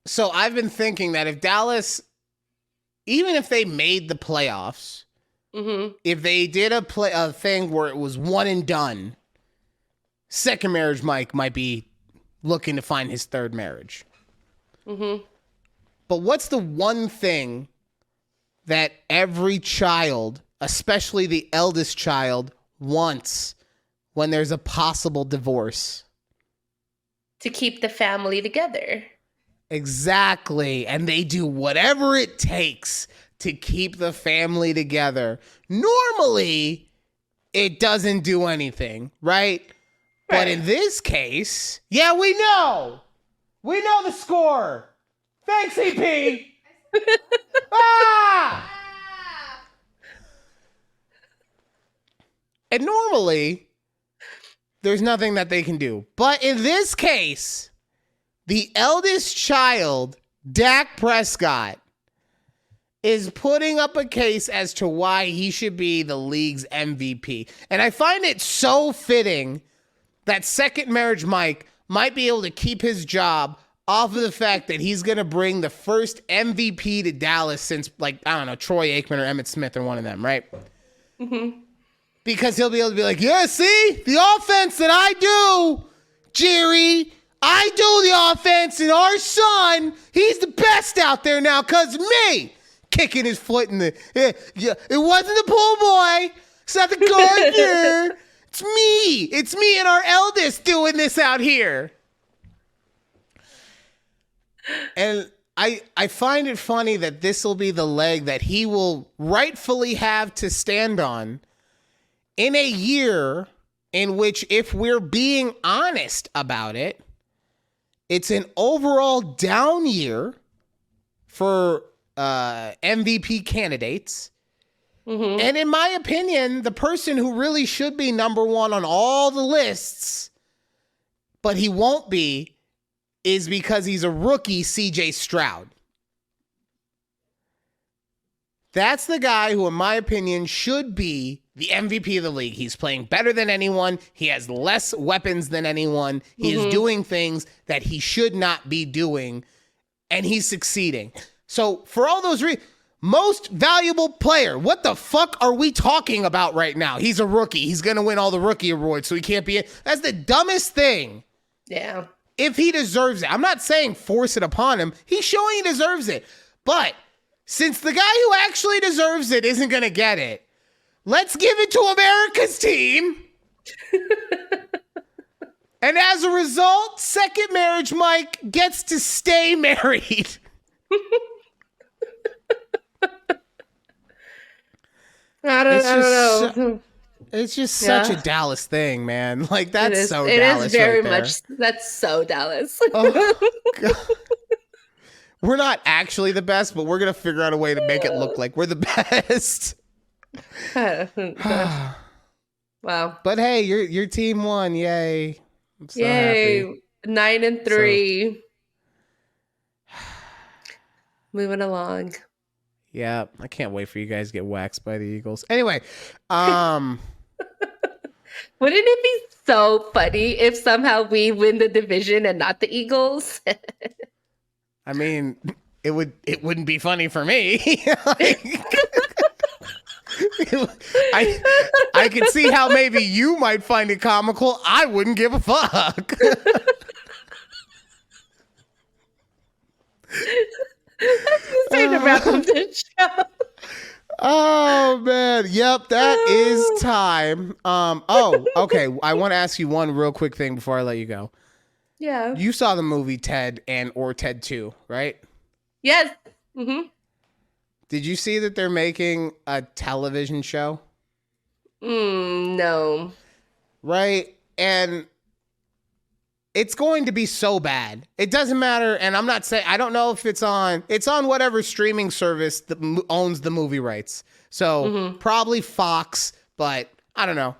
so I've been thinking that if Dallas, even if they made the playoffs, Mm-hmm. if they did a thing where it was one and done, second marriage Mike might be looking to find his third marriage. Mm-hmm. But what's the one thing that every child, especially the eldest child, wants when there's a possible divorce? To keep the family together. Exactly. And they do whatever it takes to keep the family together. Normally, it doesn't do anything, right? But in this case, yeah, we know. We know the score. Thanks, EP. Ah! And normally, there's nothing that they can do. But in this case, the eldest child, Dak Prescott, is putting up a case as to why he should be the league's MVP. And I find it so fitting that second marriage Mike might be able to keep his job off of the fact that he's going to bring the first MVP to Dallas since, like, I don't know, Troy Aikman or Emmitt Smith or one of them, right? Mm-hmm. Because he'll be able to be like, yeah, see? The offense that I do, Jerry, I do the offense, and our son, he's the best out there now because of me. Kicking his foot in the... Yeah, it wasn't the pool boy. It's not the gardener. It's me. It's me and our eldest doing this out here. And I find it funny that this will be the leg that he will rightfully have to stand on in a year in which, if we're being honest about it, it's an overall down year for MVP candidates. Mm-hmm. And in my opinion, the person who really should be number one on all the lists, but he won't be, is because he's a rookie, CJ Stroud. That's the guy who, in my opinion, should be the MVP of the league. He's playing better than anyone. He has less weapons than anyone. He is doing things that he should not be doing, and he's succeeding. So for all those reasons, most valuable player, what the fuck are we talking about right now? He's a rookie. He's going to win all the rookie awards, so he can't be it. That's the dumbest thing. Yeah. If he deserves it. I'm not saying force it upon him. He's showing he deserves it. But since the guy who actually deserves it isn't going to get it, let's give it to America's team. And as a result, Second Marriage Mike gets to stay married. I don't know. It's just such a Dallas thing, man. Like, that's so Dallas. It is very right much. That's so Dallas. Oh, God. We're not actually the best, but we're going to figure out a way to make it look like we're the best. Wow. But hey, your team won. Yay. I'm so Yay. happy. 9-3. So, moving along. Yeah, I can't wait for you guys to get waxed by the Eagles. Anyway, wouldn't it be so funny if somehow we win the division and not the Eagles? I mean, it wouldn't be funny for me. I could see how maybe you might find it comical. I wouldn't give a fuck. Say to wrap up this show. Oh man, yep, that is time. Okay. I want to ask you one real quick thing before I let you go. Yeah. You saw the movie Ted or Ted 2, right? Yes. Mm-hmm. Did you see that they're making a television show? No. Right? And it's going to be so bad. It doesn't matter. And I'm not saying, I don't know if it's on whatever streaming service that owns the movie rights. So probably Fox, but I don't know.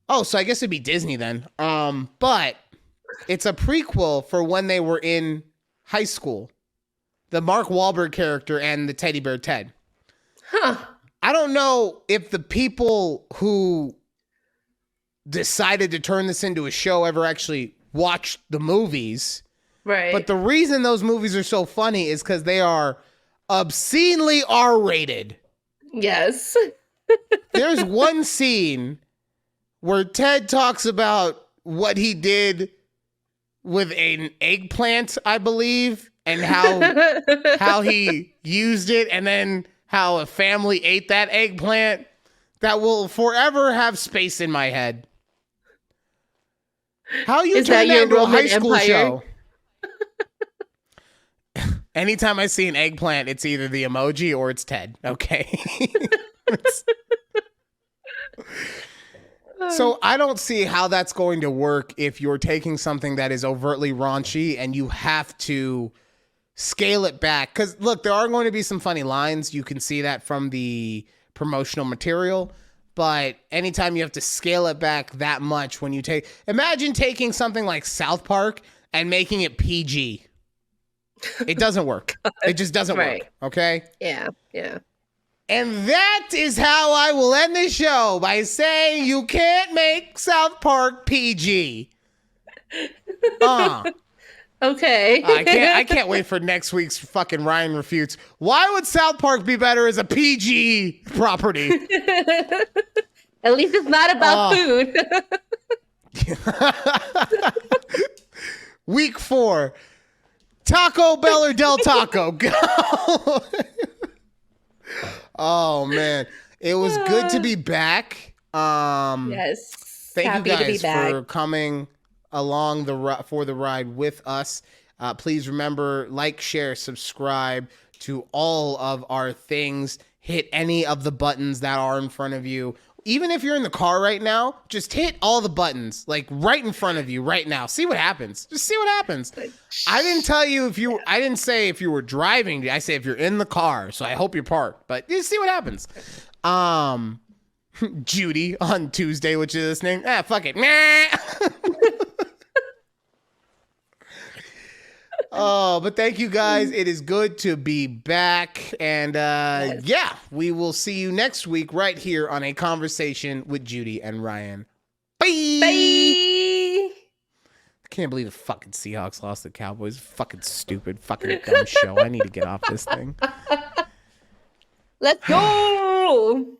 Oh, so I guess it'd be Disney then. But it's a prequel for when they were in high school. The Mark Wahlberg character and the teddy bear Ted. Huh. I don't know if the people who decided to turn this into a show ever actually watched the movies. Right. But the reason those movies are so funny is because they are obscenely R-rated. Yes. There's one scene where Ted talks about what he did with an eggplant, I believe, and how he used it, and then how a family ate that eggplant. That will forever have space in my head. How you turn that into a high school show? Anytime I see an eggplant, it's either the emoji or it's Ted. Okay. So I don't see how that's going to work if you're taking something that is overtly raunchy and you have to scale it back. Because look, there are going to be some funny lines. You can see that from the promotional material. But anytime you have to scale it back that much when you imagine taking something like South Park and making it PG. It doesn't work. It just doesn't work. Okay? Yeah. Yeah. And that is how I will end the show, by saying you can't make South Park PG. Okay. I can't wait for next week's fucking Ryan Refutes. Why would South Park be better as a PG property? At least it's not about food. Week 4. Taco Bell or Del Taco? Go. Oh man, it was good to be back. Yes. Thank you guys for coming along for the ride with us. Please remember, like, share, subscribe to all of our things. Hit any of the buttons that are in front of you. even if you're in the car right now, just hit all the buttons, like right in front of you right now. See what happens. Just see what happens. I didn't tell you I didn't say if you were driving. I say if you're in the car. So I hope you're parked, but just see what happens. Judy on Tuesday, which is listening. Fuck it. Oh, but thank you guys. It is good to be back. And Yes. yeah, we will see you next week right here on A Conversation with Judy and Ryan. Bye. Bye. I can't believe the fucking Seahawks lost the Cowboys. Fucking stupid, fucking dumb show. I need to get off this thing. Let's go.